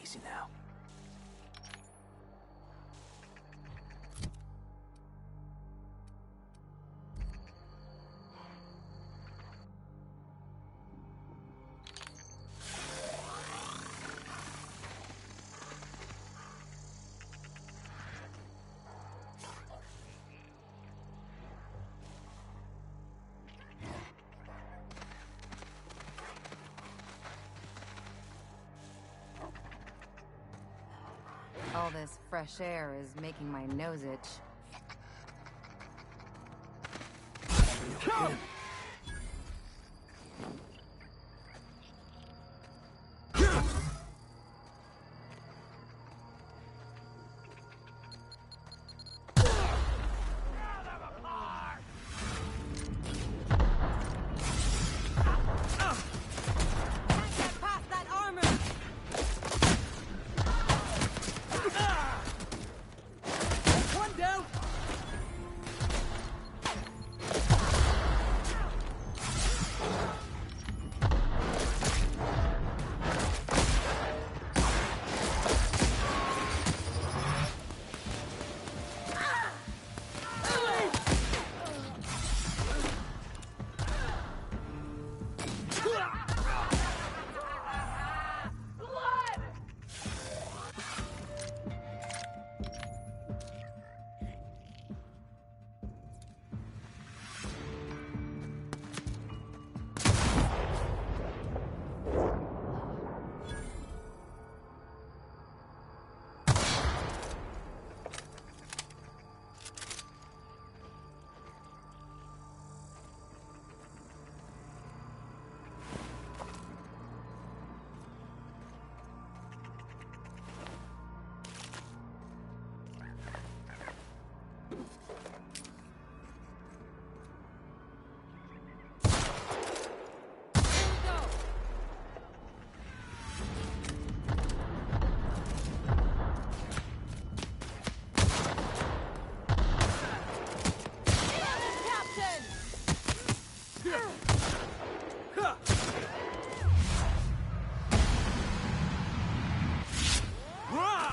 Easy now. All this fresh air is making my nose itch.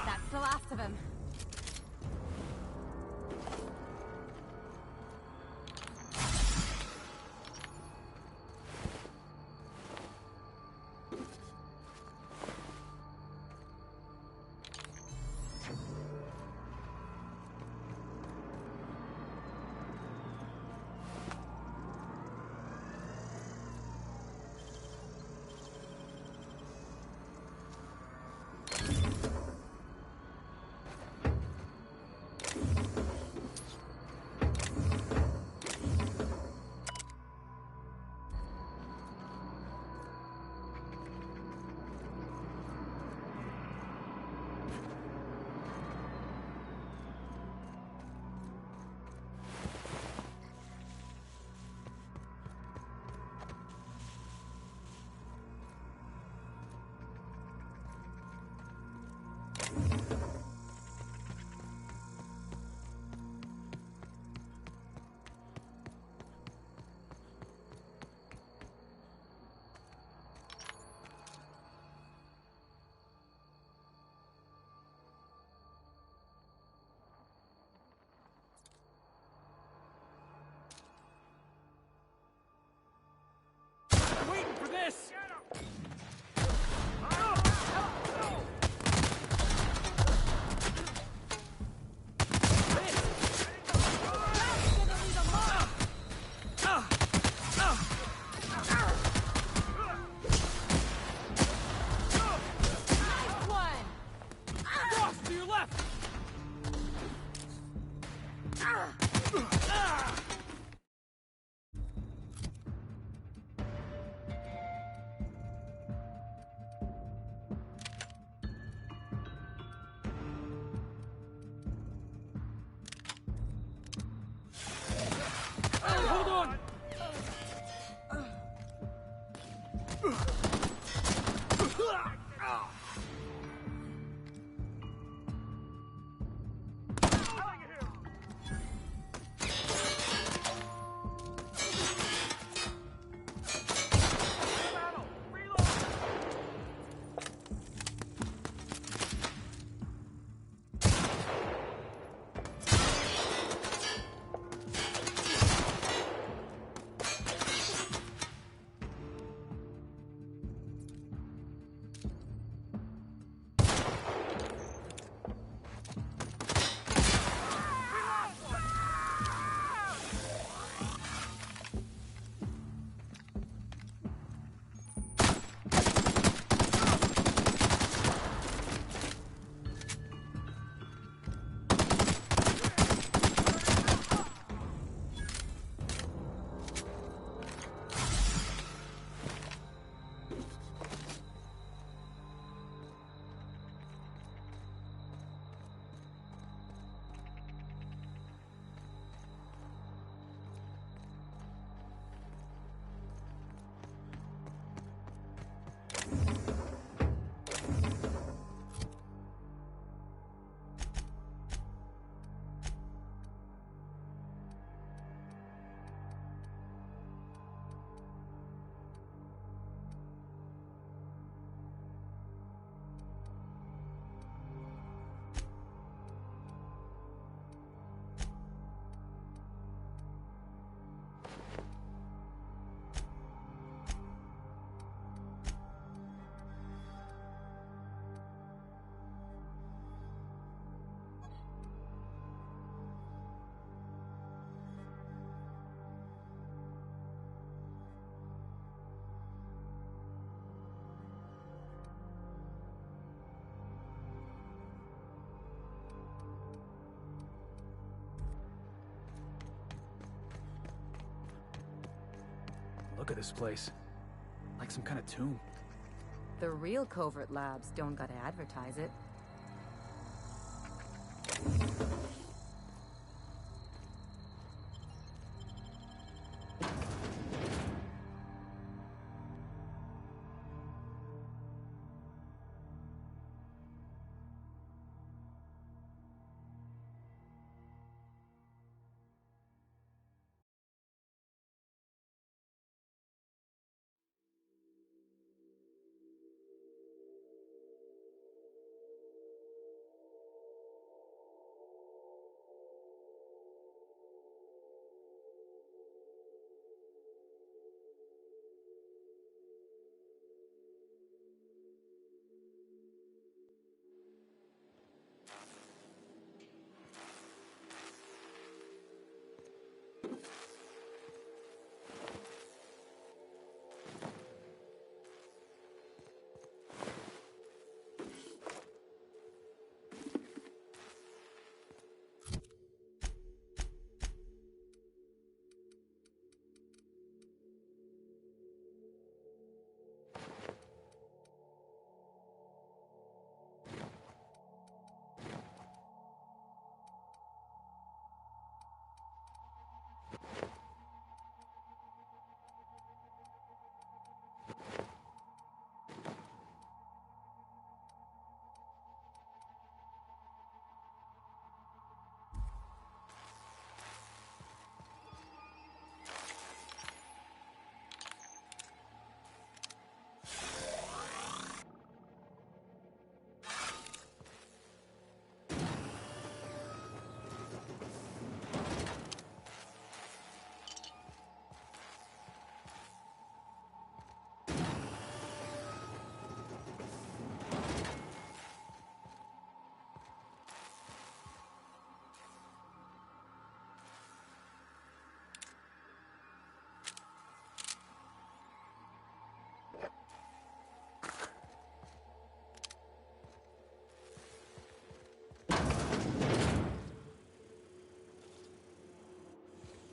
That's the last of him. Look at this place. Like some kind of tomb. The real covert labs don't gotta advertise it.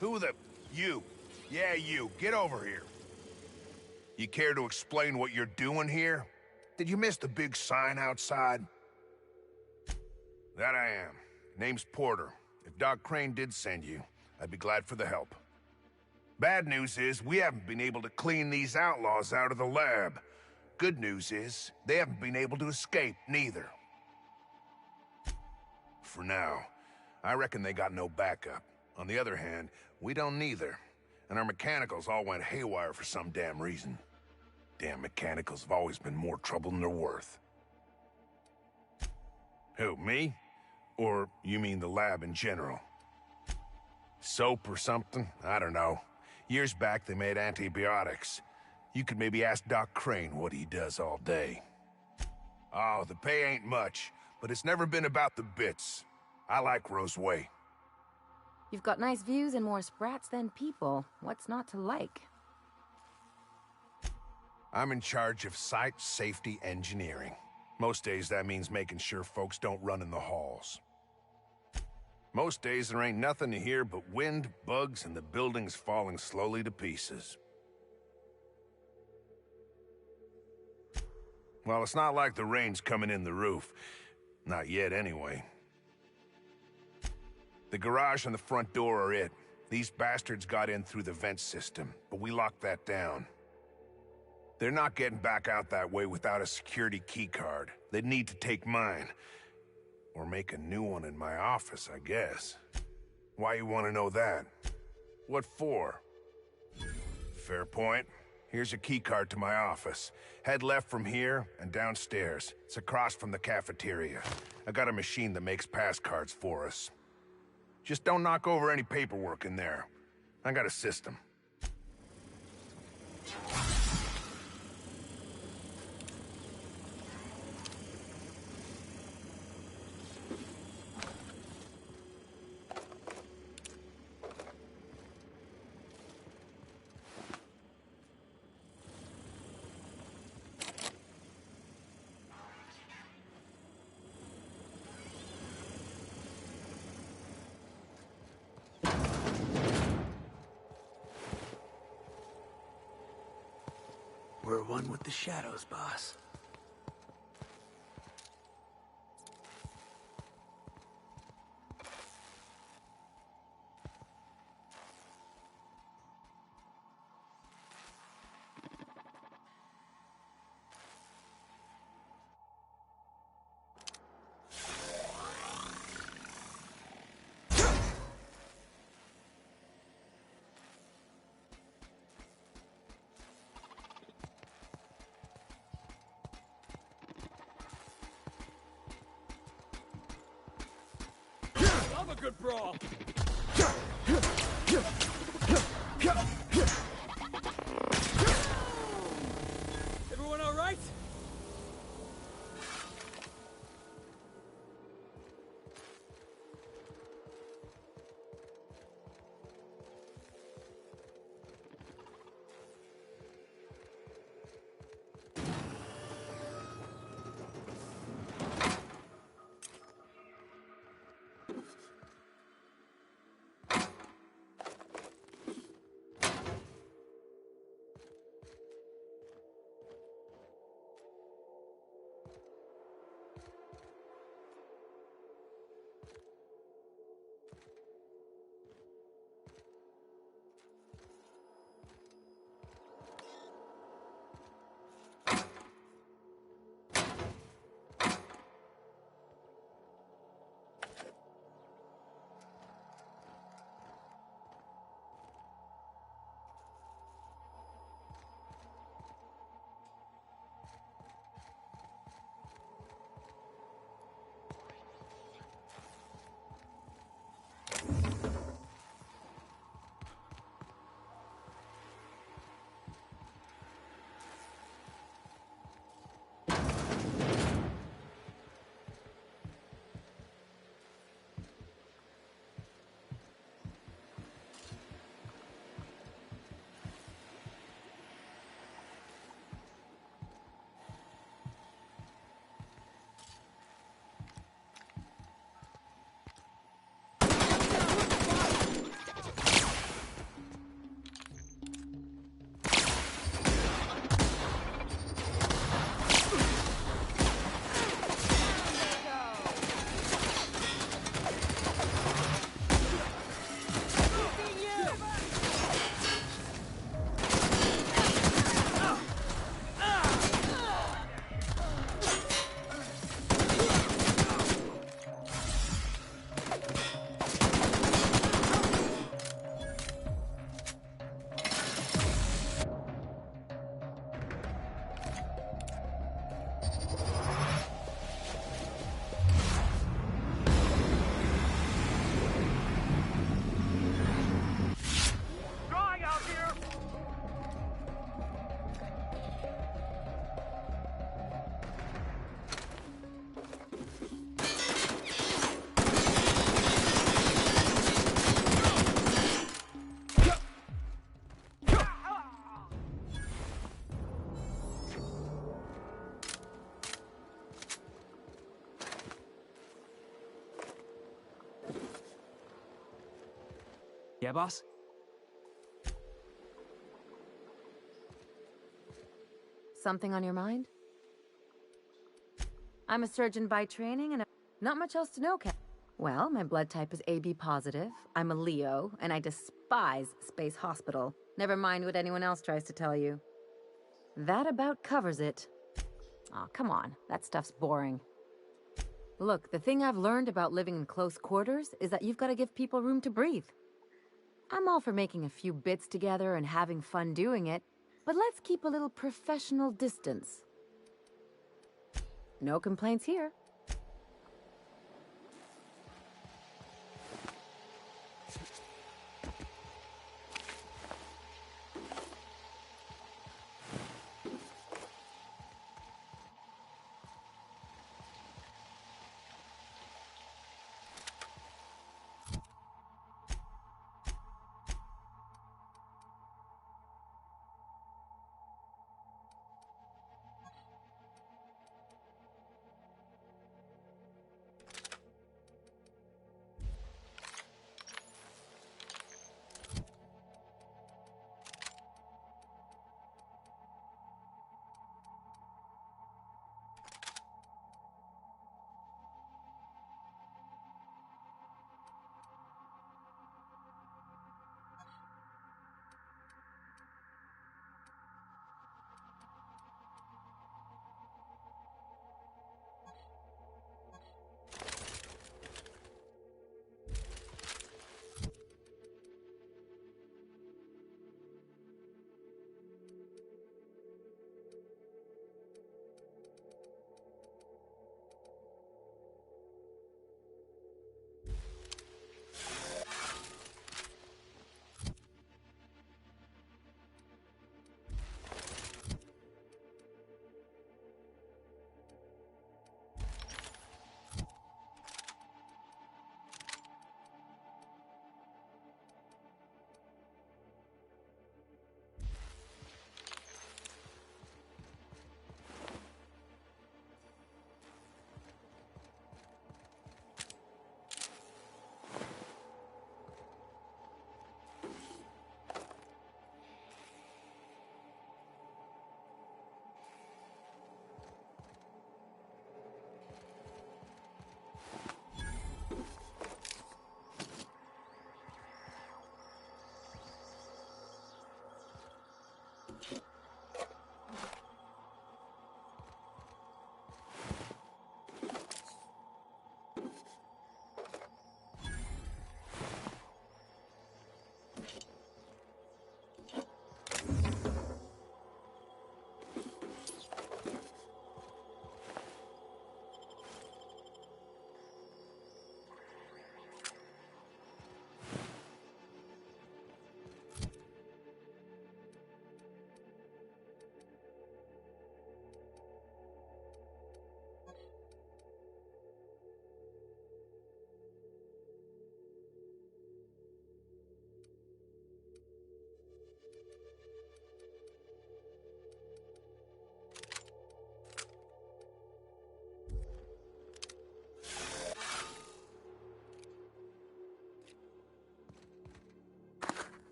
Who the... You. Yeah, you. Get over here. You care to explain what you're doing here? Did you miss the big sign outside? That I am. Name's Porter. If Doc Crane did send you, I'd be glad for the help. Bad news is, we haven't been able to clean these outlaws out of the lab. Good news is, they haven't been able to escape, neither. For now. I reckon they got no backup. On the other hand, we don't neither. And our mechanicals all went haywire for some damn reason. Damn mechanicals have always been more trouble than they're worth. Who, me? Or you mean the lab in general? Soap or something? I don't know. Years back they made antibiotics. You could maybe ask Doc Crane what he does all day. Oh, the pay ain't much, but it's never been about the bits. I like Roseway. You've got nice views and more sprats than people. What's not to like? I'm in charge of site safety engineering. Most days that means making sure folks don't run in the halls. Most days there ain't nothing to hear but wind, bugs, and the buildings falling slowly to pieces. Well, it's not like the rain's coming in the roof. Not yet, anyway. The garage and the front door are it. These bastards got in through the vent system, but we locked that down. They're not getting back out that way without a security keycard. They'd need to take mine. Or make a new one in my office, I guess. Why you want to know that? What for? Fair point. Here's a keycard to my office. Head left from here and downstairs. It's across from the cafeteria. I got a machine that makes pass cards for us. Just don't knock over any paperwork in there. I got a system. one with the shadows, boss. Love a good brawl. Everyone all right? Yeah, boss? Something on your mind? I'm a surgeon by training and not much else to know, Cap. Well, my blood type is AB positive. I'm a Leo, and I despise Space Hospital. Never mind what anyone else tries to tell you. That about covers it. Aw, come on. That stuff's boring. Look, the thing I've learned about living in close quarters is that you've got to give people room to breathe. I'm all for making a few bits together and having fun doing it, but let's keep a little professional distance. No complaints here.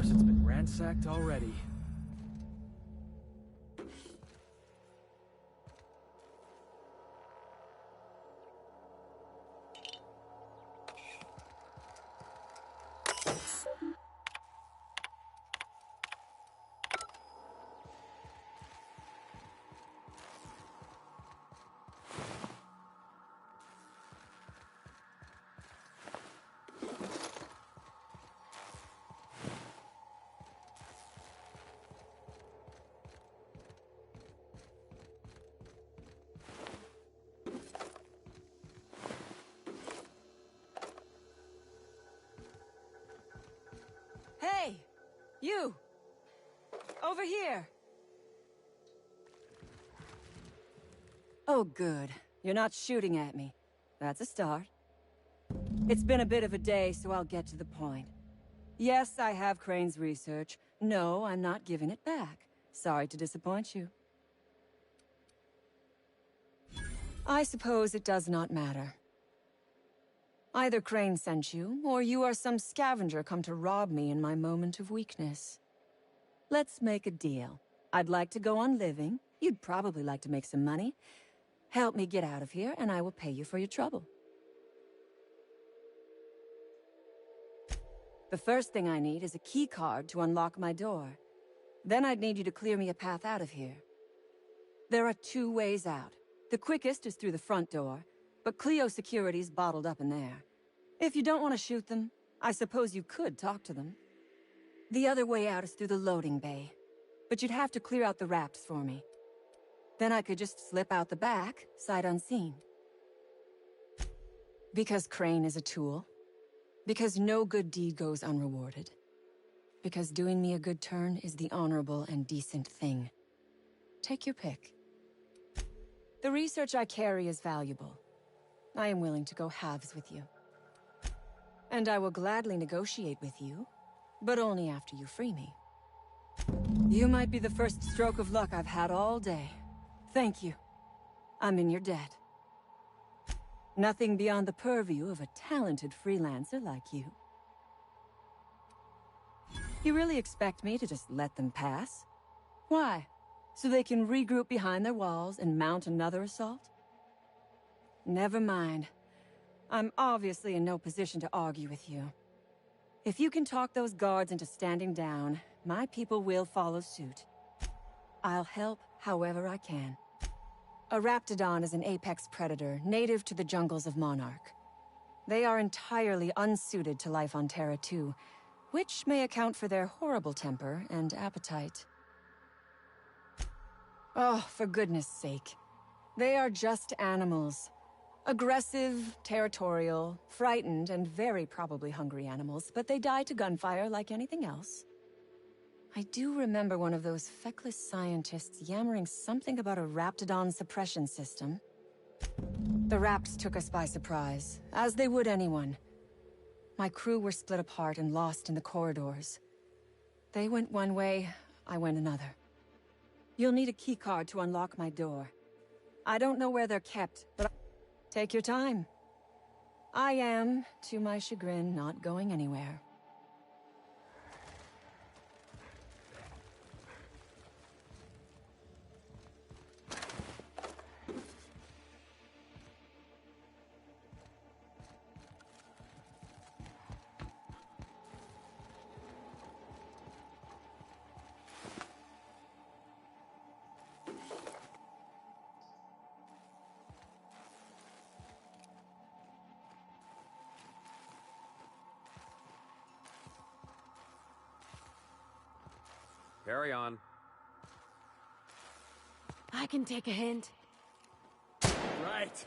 course, it's been ransacked already. Hey! You! Over here! Oh, good. You're not shooting at me. That's a start. It's been a bit of a day, so I'll get to the point. Yes, I have Crane's research. No, I'm not giving it back. Sorry to disappoint you. I suppose it does not matter. Either Crane sent you, or you are some scavenger come to rob me in my moment of weakness. Let's make a deal. I'd like to go on living. You'd probably like to make some money. Help me get out of here, and I will pay you for your trouble. The first thing I need is a key card to unlock my door. Then I'd need you to clear me a path out of here. There are 2 ways out. The quickest is through the front door, but Cleo Security's bottled up in there. If you don't want to shoot them, I suppose you could talk to them. The other way out is through the loading bay, but you'd have to clear out the rafts for me. Then I could just slip out the back, sight unseen. Because Crane is a tool. Because no good deed goes unrewarded. Because doing me a good turn is the honorable and decent thing. Take your pick. The research I carry is valuable. I am willing to go halves with you. And I will gladly negotiate with you, but only after you free me. You might be the first stroke of luck I've had all day. Thank you. I'm in your debt. Nothing beyond the purview of a talented freelancer like you. You really expect me to just let them pass? Why? So they can regroup behind their walls and mount another assault? Never mind. I'm obviously in no position to argue with you. If you can talk those guards into standing down, my people will follow suit. I'll help however I can. A raptidon is an apex predator, native to the jungles of Monarch. They are entirely unsuited to life on Terra 2, which may account for their horrible temper and appetite. Oh, for goodness sake. They are just animals. Aggressive, territorial, frightened, and very probably hungry animals, but they die to gunfire like anything else. I do remember one of those feckless scientists yammering something about a raptidon suppression system. The raps took us by surprise, as they would anyone. My crew were split apart and lost in the corridors. They went one way, I went another. You'll need a keycard to unlock my door. I don't know where they're kept, but take your time. I am, to my chagrin, not going anywhere. Carry on. I can take a hint. Right.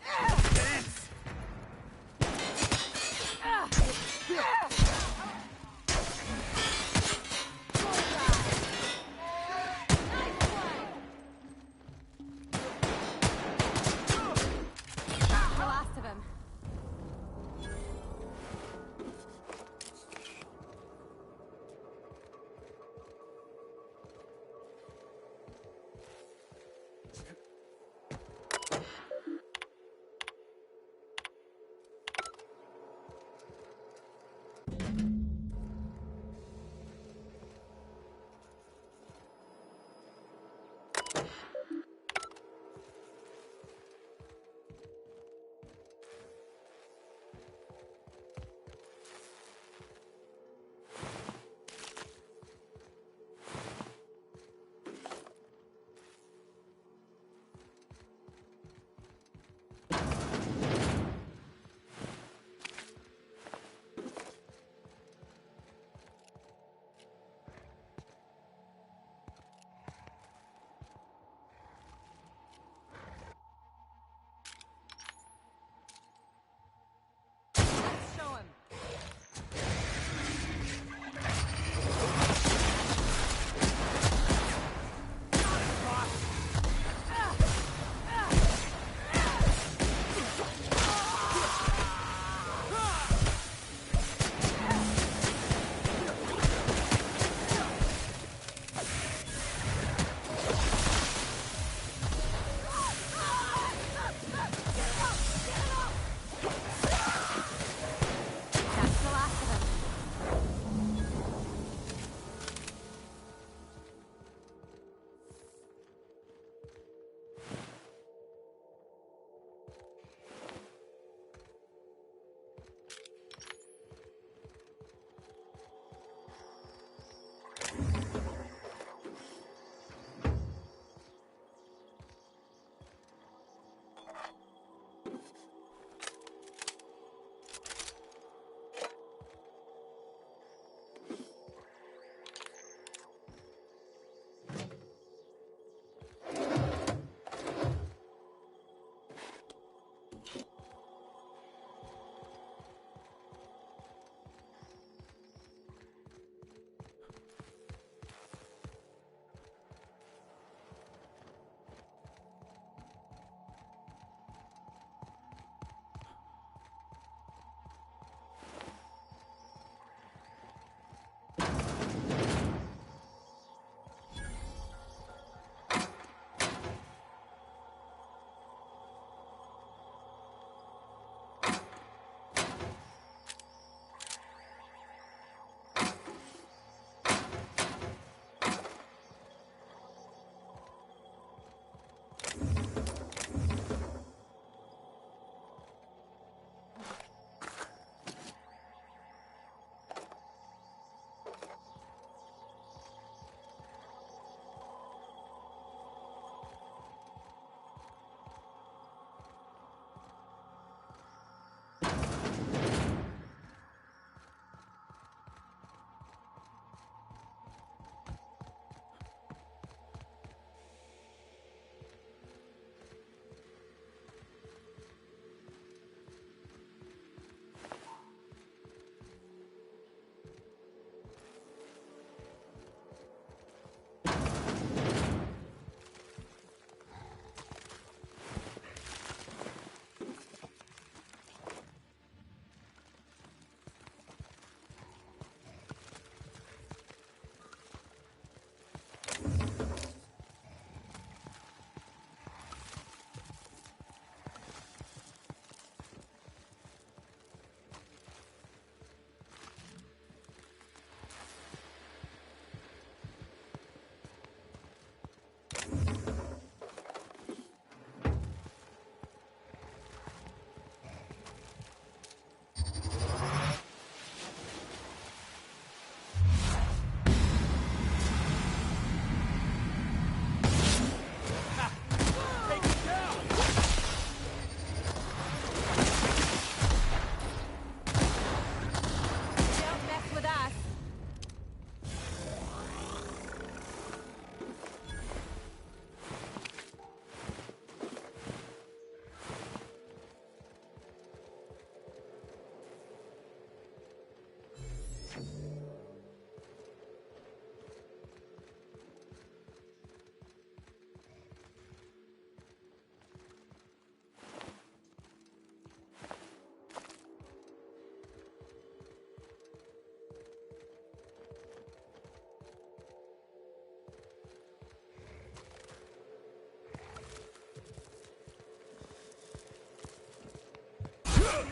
Dance! The last of him.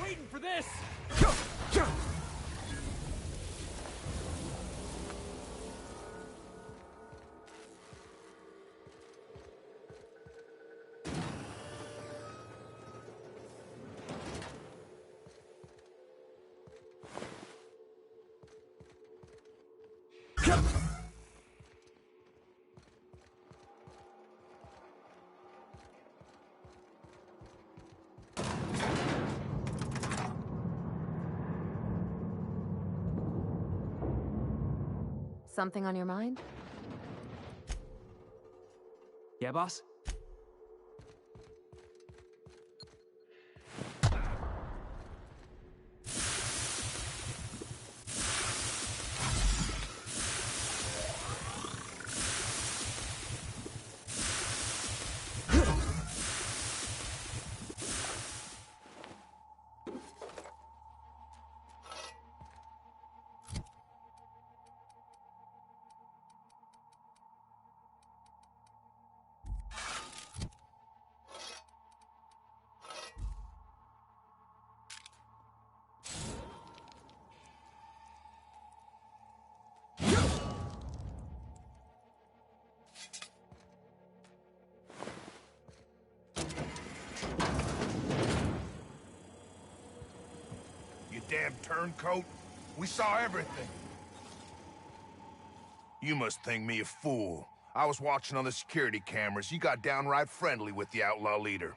waiting for this! Something on your mind? Yeah, boss? Damn turncoat. We saw everything. You must think me a fool. I was watching on the security cameras. You got downright friendly with the outlaw leader.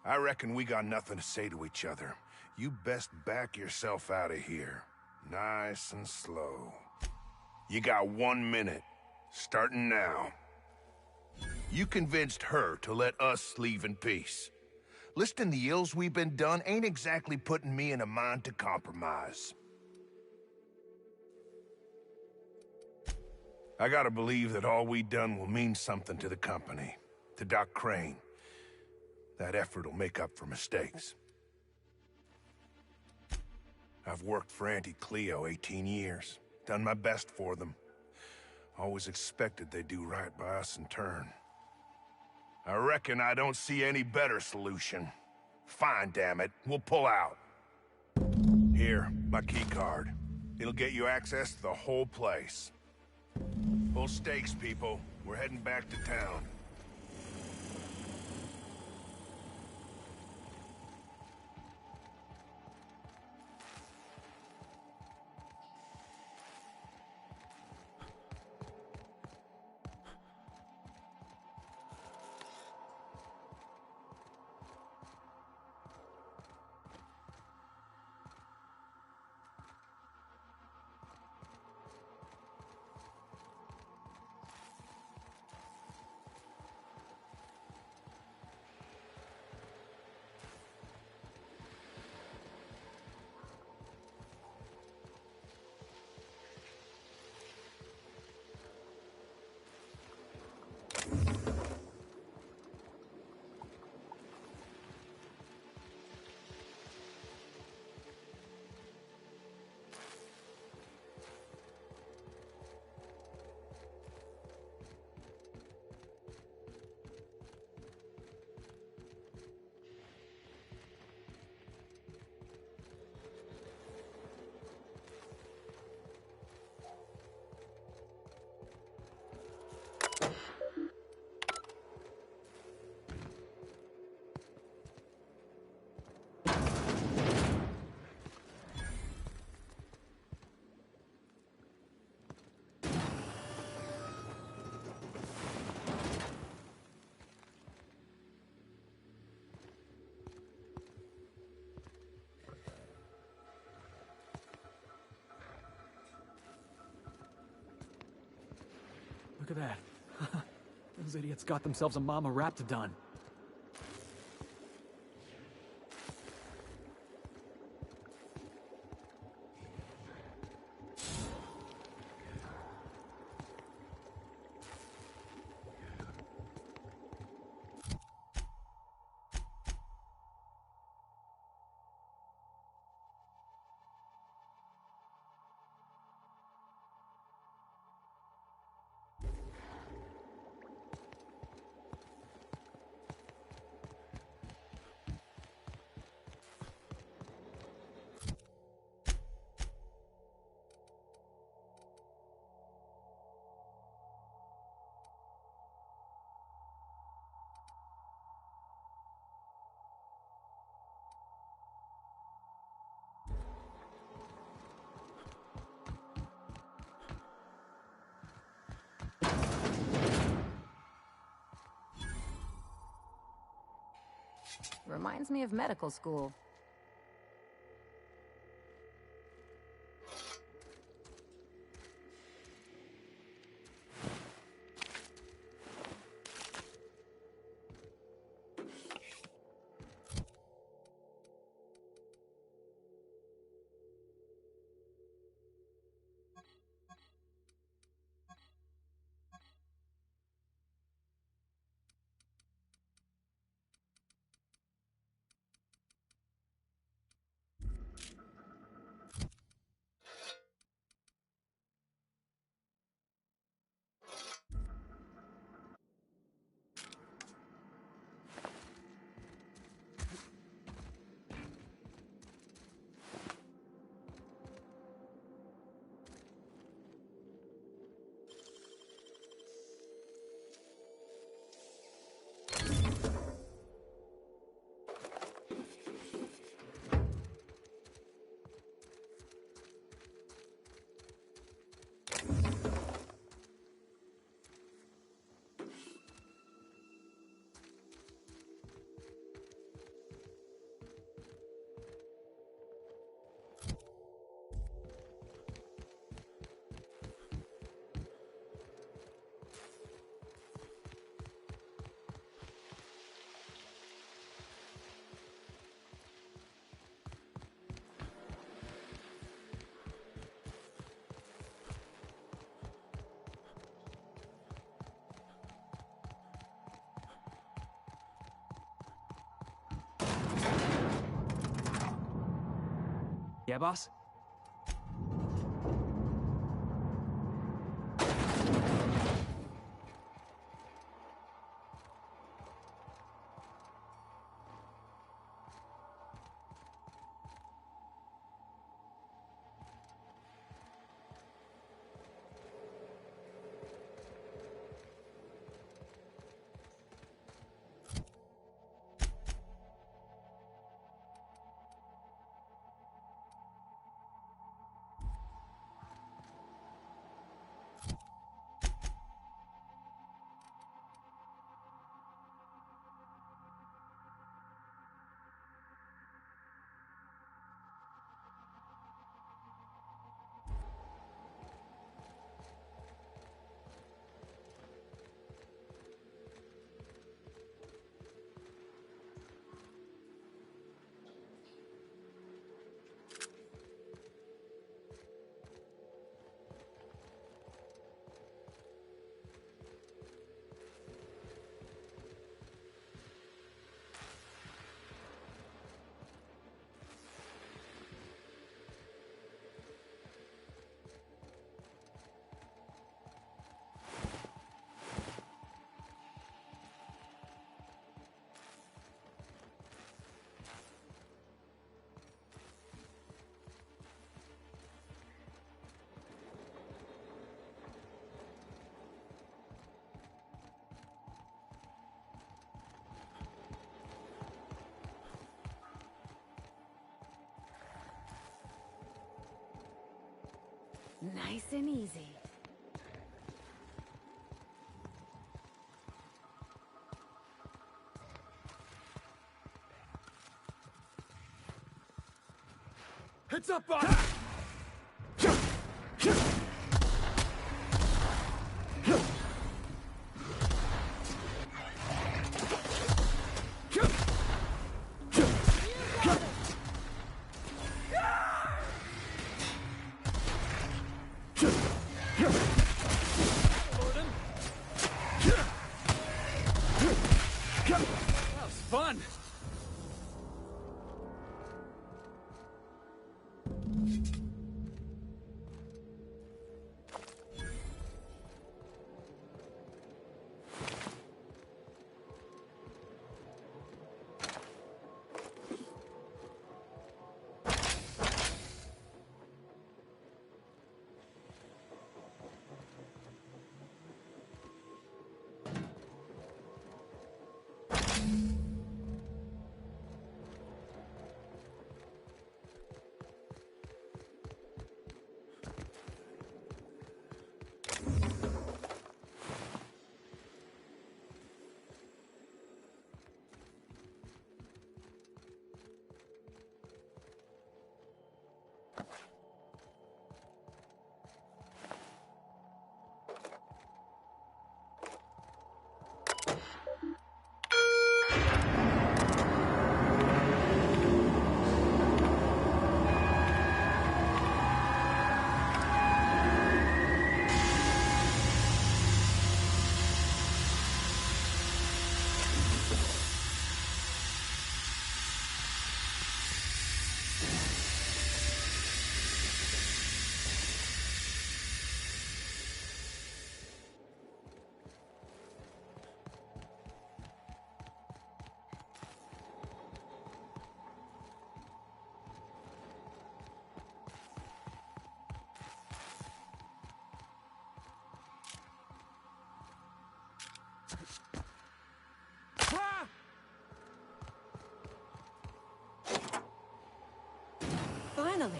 I reckon we got nothing to say to each other. You best back yourself out of here. Nice and slow. You got 1 minute, starting now. You convinced her to let us leave in peace. Listing the ills we've been done ain't exactly putting me in a mind to compromise. I gotta believe that all we done will mean something to the company, to Doc Crane. That effort will make up for mistakes. I've worked for Auntie Cleo 18 years, done my best for them. Always expected they'd do right by us in turn. I reckon I don't see any better solution. Fine, damn it. We'll pull out. Here, my key card. It'll get you access to the whole place. Full stakes, people. We're heading back to town. Look at that. Those idiots got themselves a mama raptidon. Reminds me of medical school. Yeah, boss? Nice and easy. Heads up, boss! That was fun! Finally!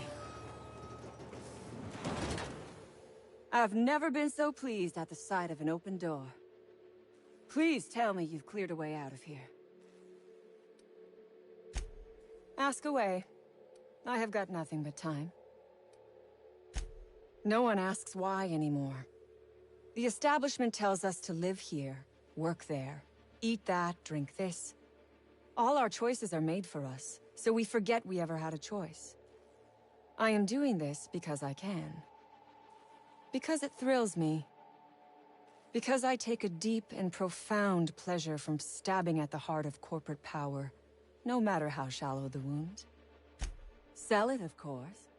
I've never been so pleased at the sight of an open door. Please tell me you've cleared a way out of here. Ask away. I have got nothing but time. No one asks why anymore. The establishment tells us to live here, work there, eat that, drink this. All our choices are made for us, so we forget we ever had a choice. I am doing this because I can. Because it thrills me. Because I take a deep and profound pleasure from stabbing at the heart of corporate power, no matter how shallow the wound. Sell it, of course.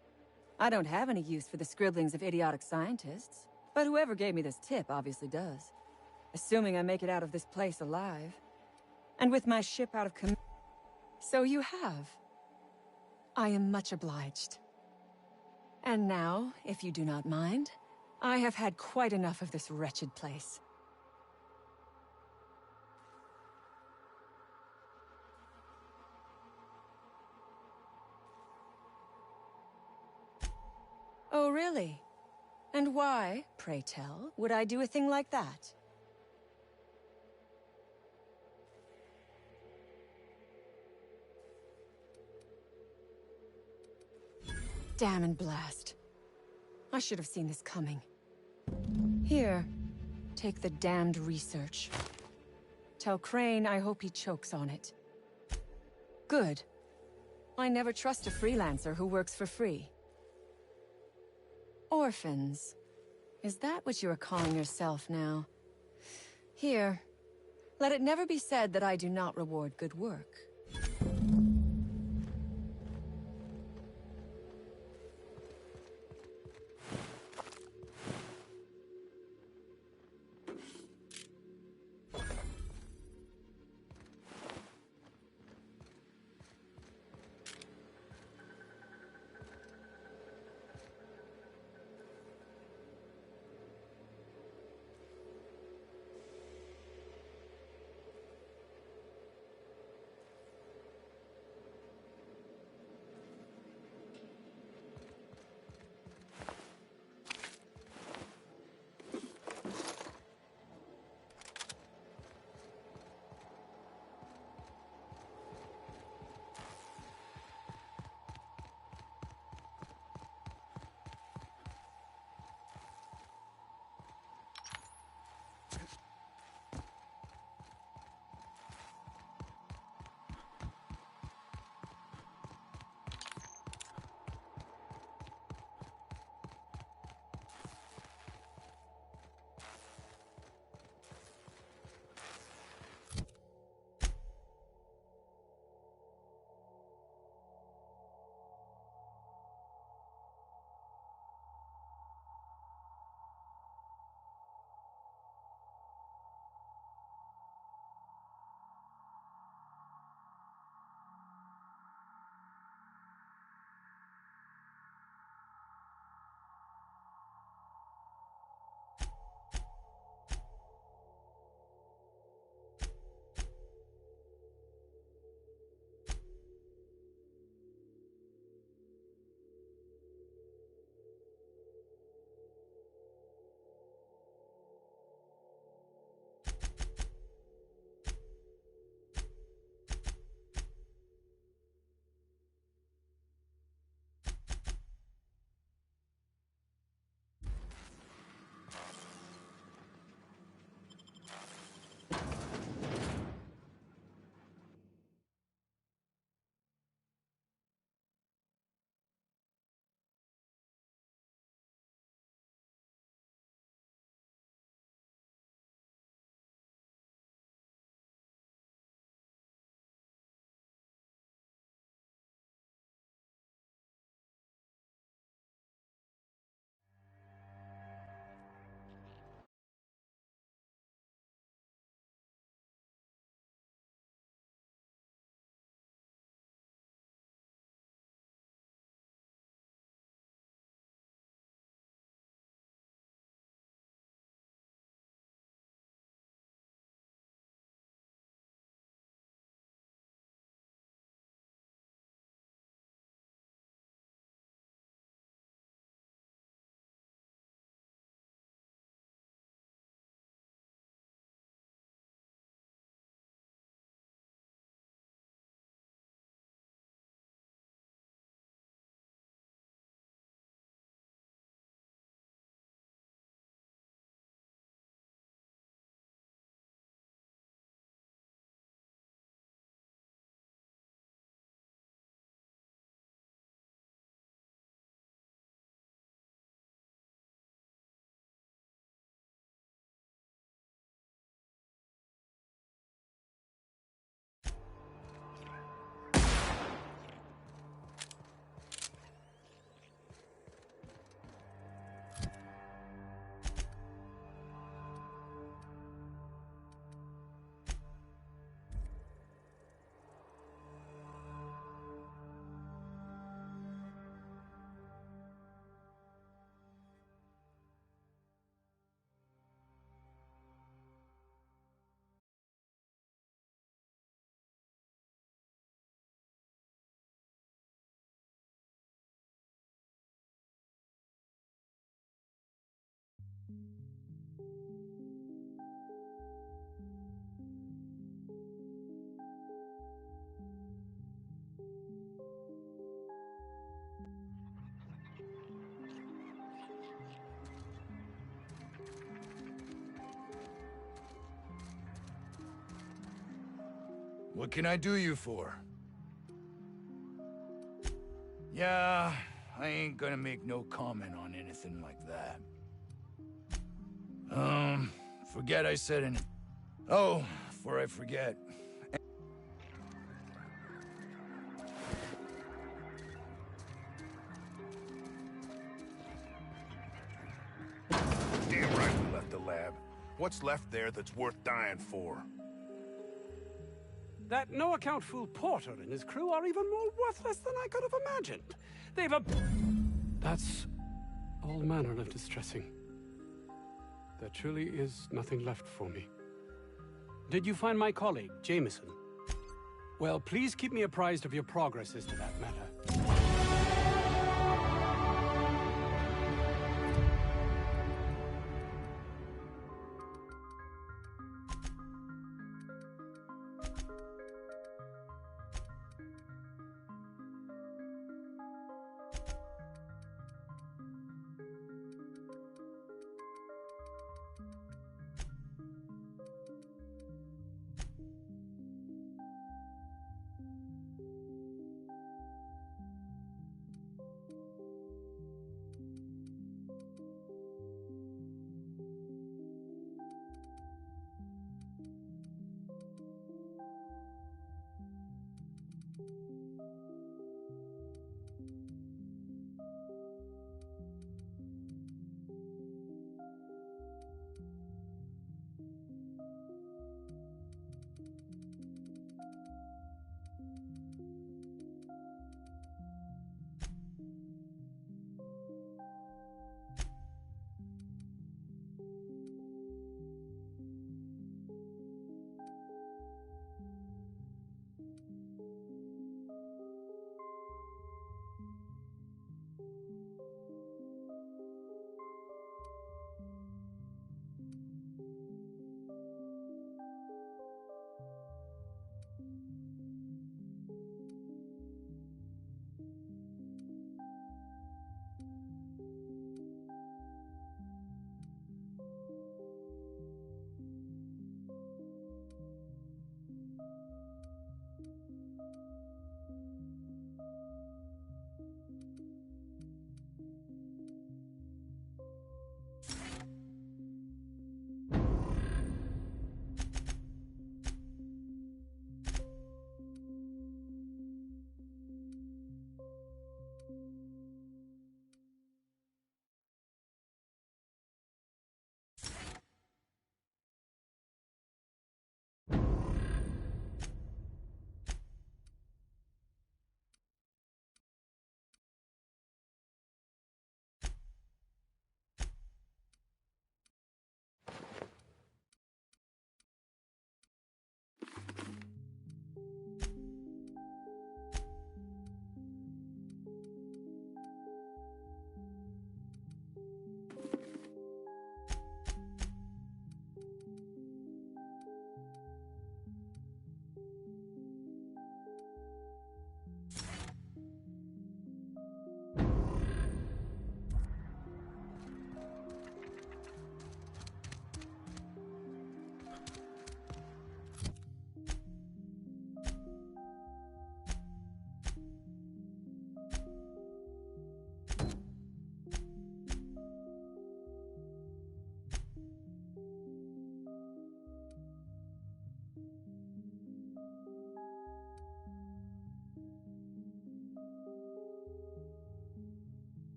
I don't have any use for the scribblings of idiotic scientists, but whoever gave me this tip obviously does. Assuming I make it out of this place alive. And with my ship out of commission. So you have. I am much obliged. And now, if you do not mind, I have had quite enough of this wretched place. Oh, really? And why, pray tell, would I do a thing like that? Damn and blast. I should have seen this coming. Here, take the damned research. Tell Crane I hope he chokes on it. Good. I never trust a freelancer who works for free. Orphans. Is that what you are calling yourself now? Here. Let it never be said that I do not reward good work. What can I do you for? Yeah, I ain't gonna make no comment on anything like that. Forget I said anything. Oh, before I forget. Damn right we left the lab. What's left there that's worth dying for? That no-account fool Porter and his crew are even more worthless than I could have imagined. That's all manner of distressing. There truly is nothing left for me. Did you find my colleague, Jameson? Well, please keep me apprised of your progress as to that matter.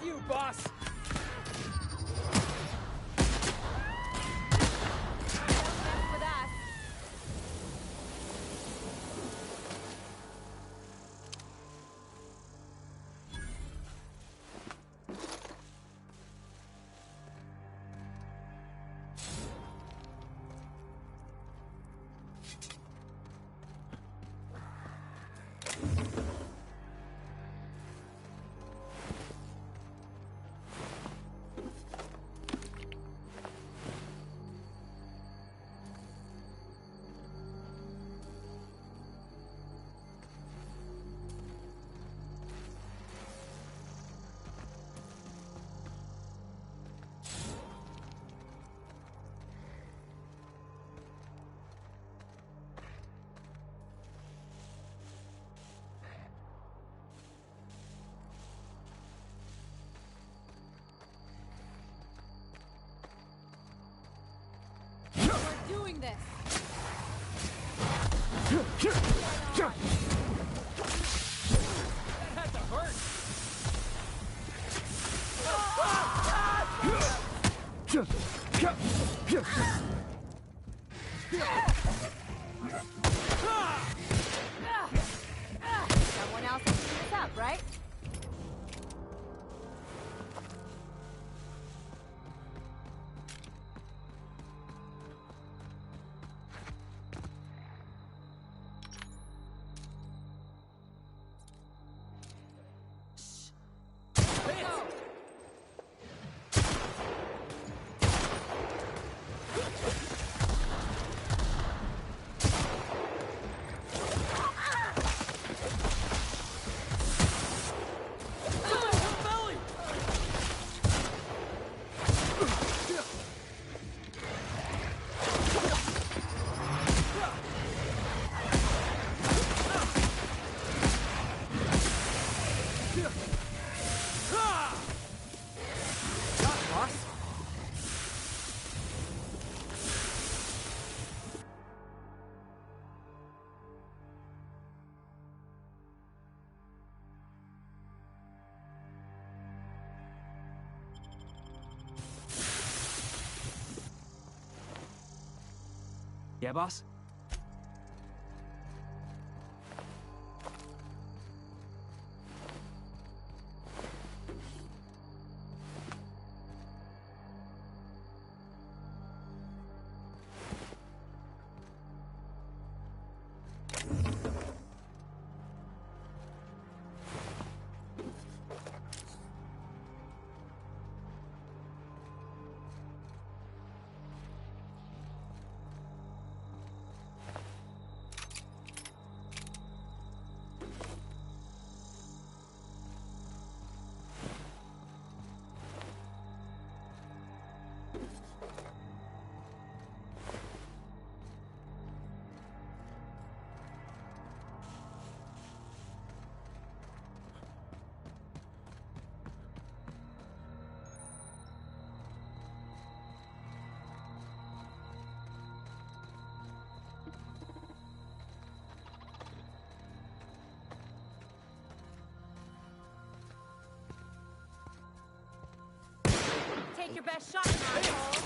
you, boss! For that. We're doing this. That had to hurt. Someone else has to this up, right? Yeah, boss? Take your best shot, asshole.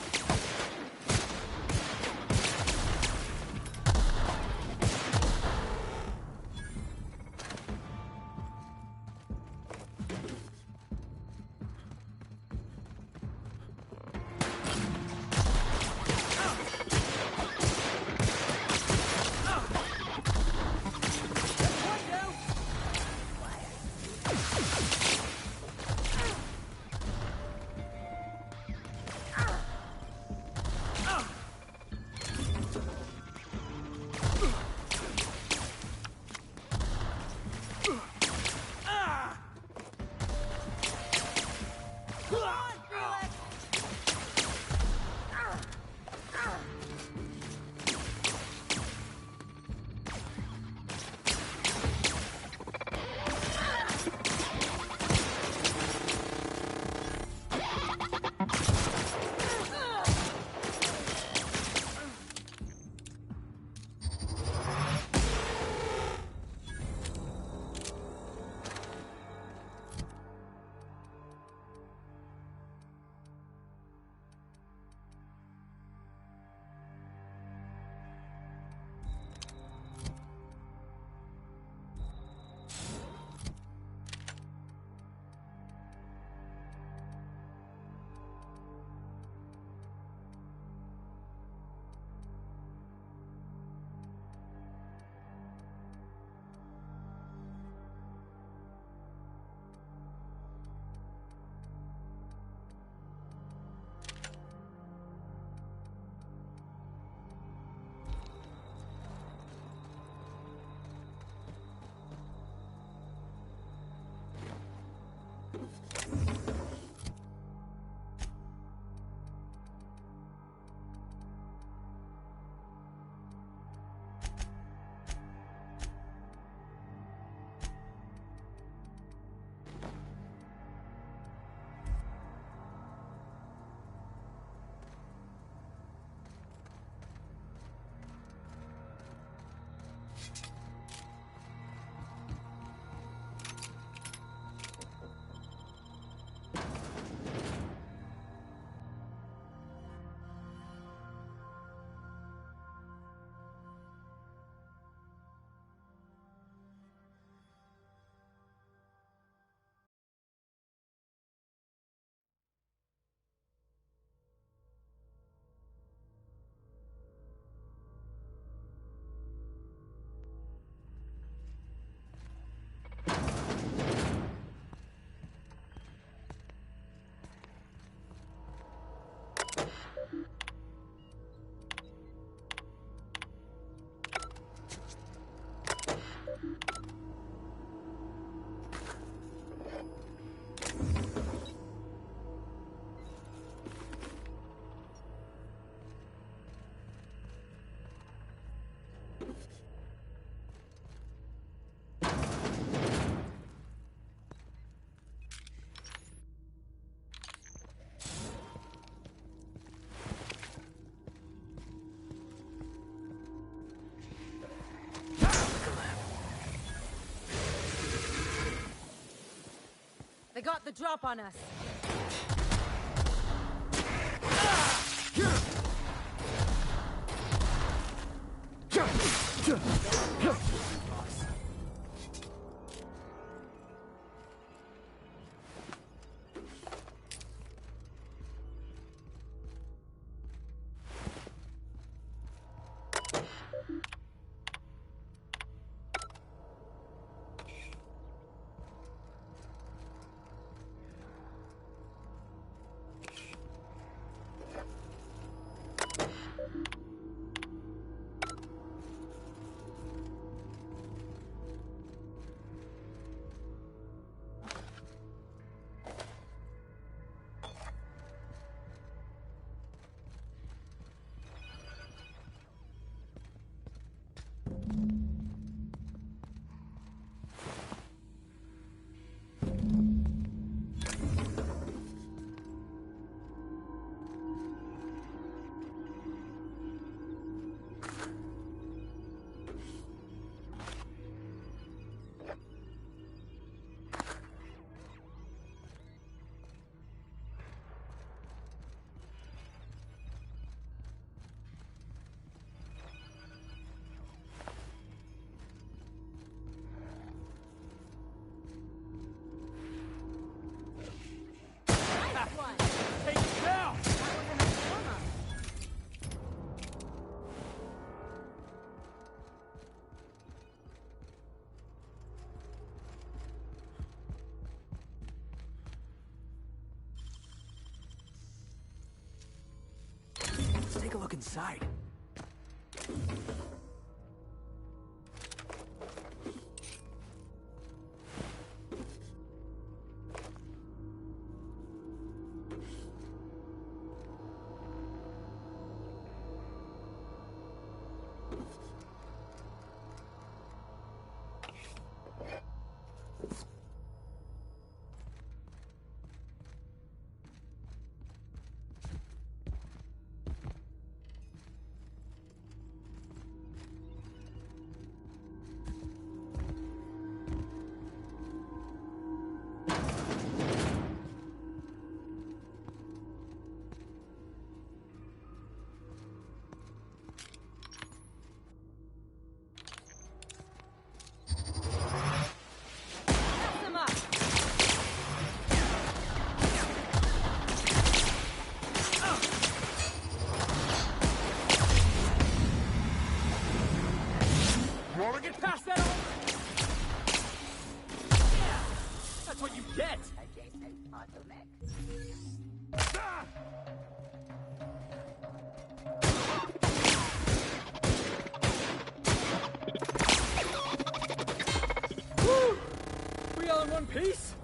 got the drop on us. Let's take a look inside. Wanna get past that? That's what you get! Woo! We all in one piece?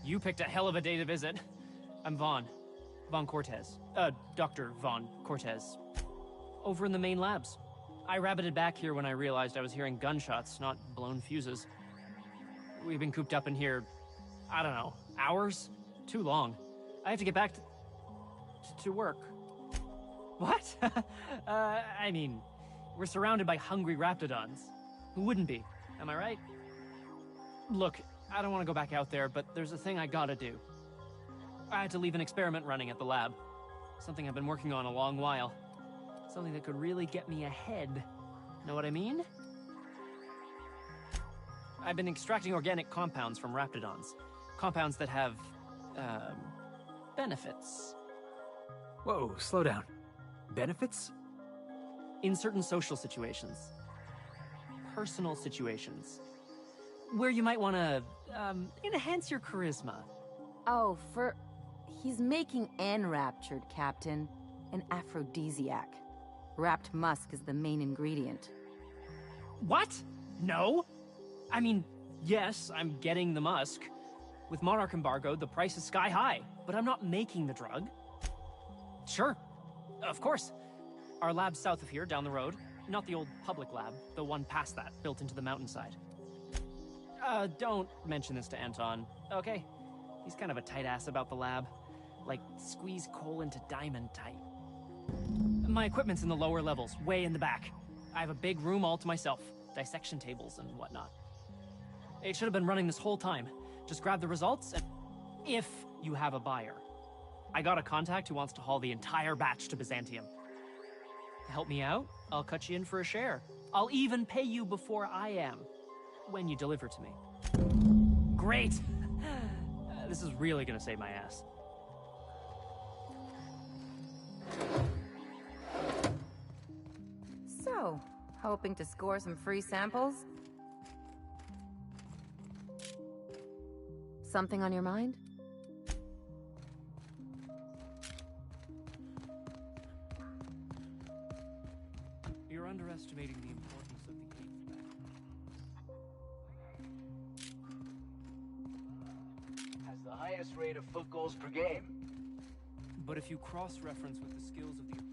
You picked a hell of a day to visit. I'm Vaughn. Vaughn Cortez. Dr. Vaughn Cortez. Over in the main labs. I rabbited back here when I realized I was hearing gunshots, not blown fuses. We've been cooped up in here, I don't know, hours? Too long. I have to get back to work. What? I mean, we're surrounded by hungry raptidons. Who wouldn't be? Am I right? Look, I don't want to go back out there, but there's a thing I gotta do. I had to leave an experiment running at the lab. Something I've been working on a long while. Something that could really get me ahead. Know what I mean? I've been extracting organic compounds from raptidons. Compounds that have, benefits. Whoa, slow down. Benefits? In certain social situations. Personal situations. Where you might want to, enhance your charisma. Oh, he's making enraptured, Captain. An aphrodisiac. Wrapped musk is the main ingredient. What? No? I mean, yes, I'm getting the musk. With Monarch embargo, the price is sky high, but I'm not making the drug. Sure, of course. Our lab's south of here, down the road. Not the old public lab, the one past that, built into the mountainside. Don't mention this to Anton, okay? He's kind of a tight ass about the lab. Like, squeeze coal into diamond tight. My equipment's in the lower levels, way in the back. I have a big room all to myself. Dissection tables and whatnot. It should have been running this whole time. Just grab the results and... if you have a buyer. I got a contact who wants to haul the entire batch to Byzantium. Help me out, I'll cut you in for a share. I'll even pay you before I am. When you deliver to me. Great! This is really gonna save my ass. So, hoping to score some free samples? Something on your mind? You're underestimating the importance of the eighth batch. Has the highest rate of foot goals per game. But if you cross-reference with the skills of the...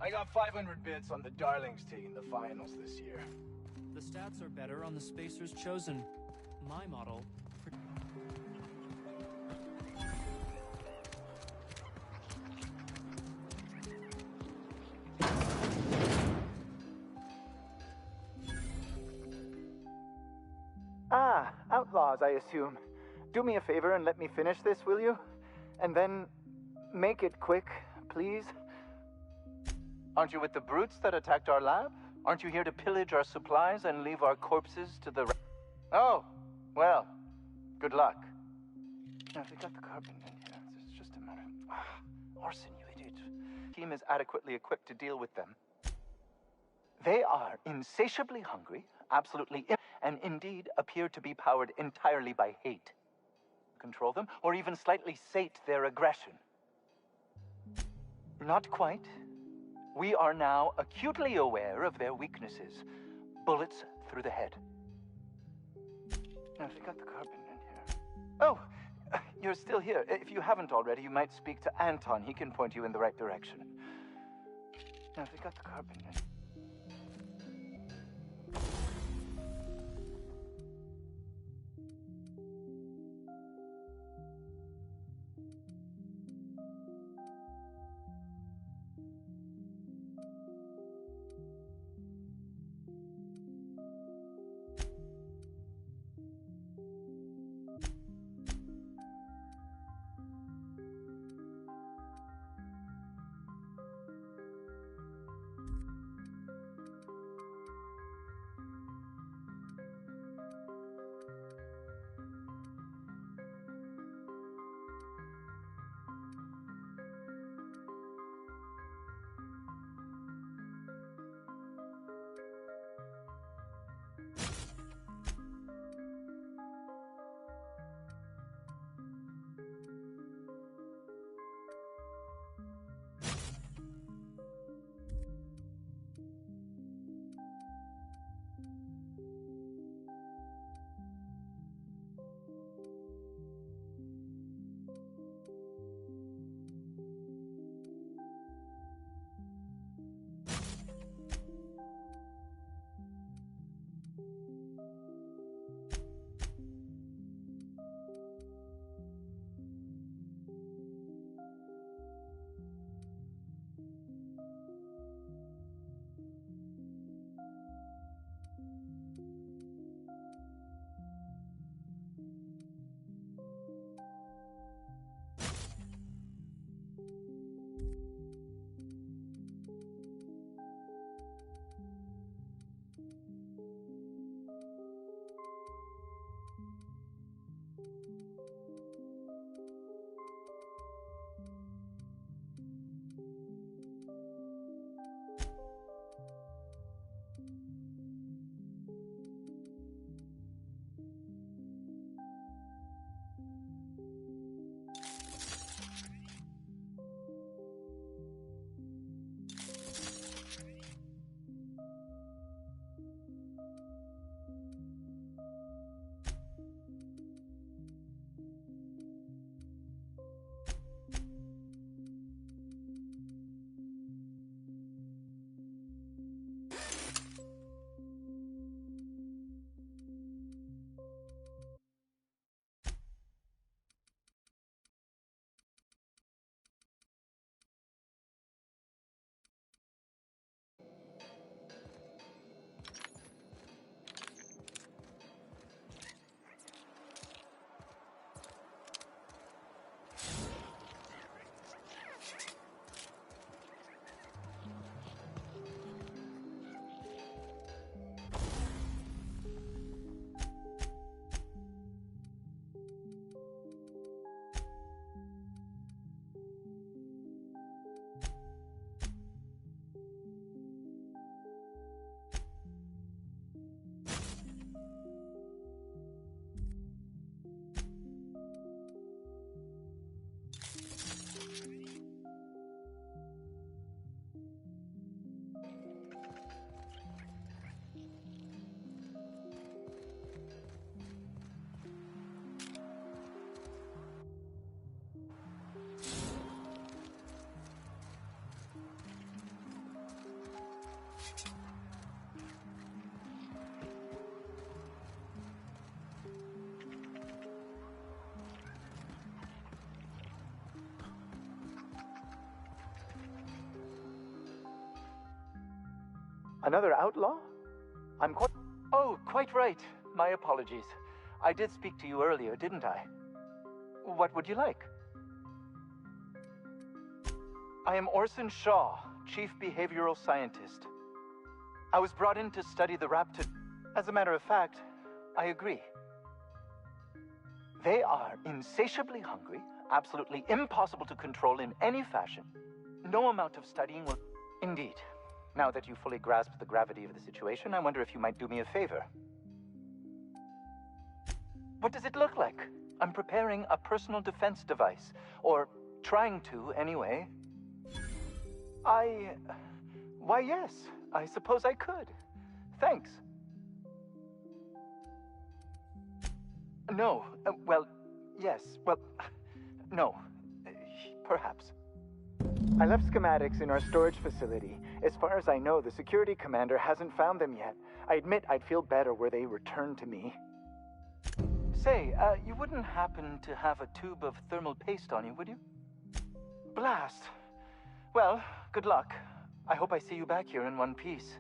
I got 500 bits on the Darlings taking the finals this year. The stats are better on the spacers chosen. My model. Ah, outlaws, I assume. Do me a favor and let me finish this, will you? And then make it quick, please. Aren't you with the brutes that attacked our lab? Aren't you here to pillage our supplies and leave our corpses to the... Oh, well, good luck. Now, if we got the carbon in here, it's just a matter of... Orson, you idiot. Team is adequately equipped to deal with them. They are insatiably hungry, absolutely and indeed appear to be powered entirely by hate. Control them, or even slightly sate their aggression. Not quite. We are now acutely aware of their weaknesses. Bullets through the head. Now, if you got the carbon in here... Oh, you're still here. If you haven't already, you might speak to Anton. He can point you in the right direction. Now, if you got the carbon in... Another outlaw? I'm quite... Oh, quite right. My apologies. I did speak to you earlier, didn't I? What would you like? I am Orson Shaw, Chief Behavioral Scientist. I was brought in to study the raptor. As a matter of fact, I agree. They are insatiably hungry, absolutely impossible to control in any fashion. No amount of studying will... Indeed. Now that you fully grasp the gravity of the situation, I wonder if you might do me a favor. What does it look like? I'm preparing a personal defense device. Or trying to, anyway. Why, yes. I suppose I could. Thanks. No. Well, yes. Well, no. Perhaps. I left schematics in our storage facility. As far as I know, the security commander hasn't found them yet. I admit I'd feel better were they returned to me. Say, you wouldn't happen to have a tube of thermal paste on you, would you? Blast. Well, good luck. I hope I see you back here in one piece.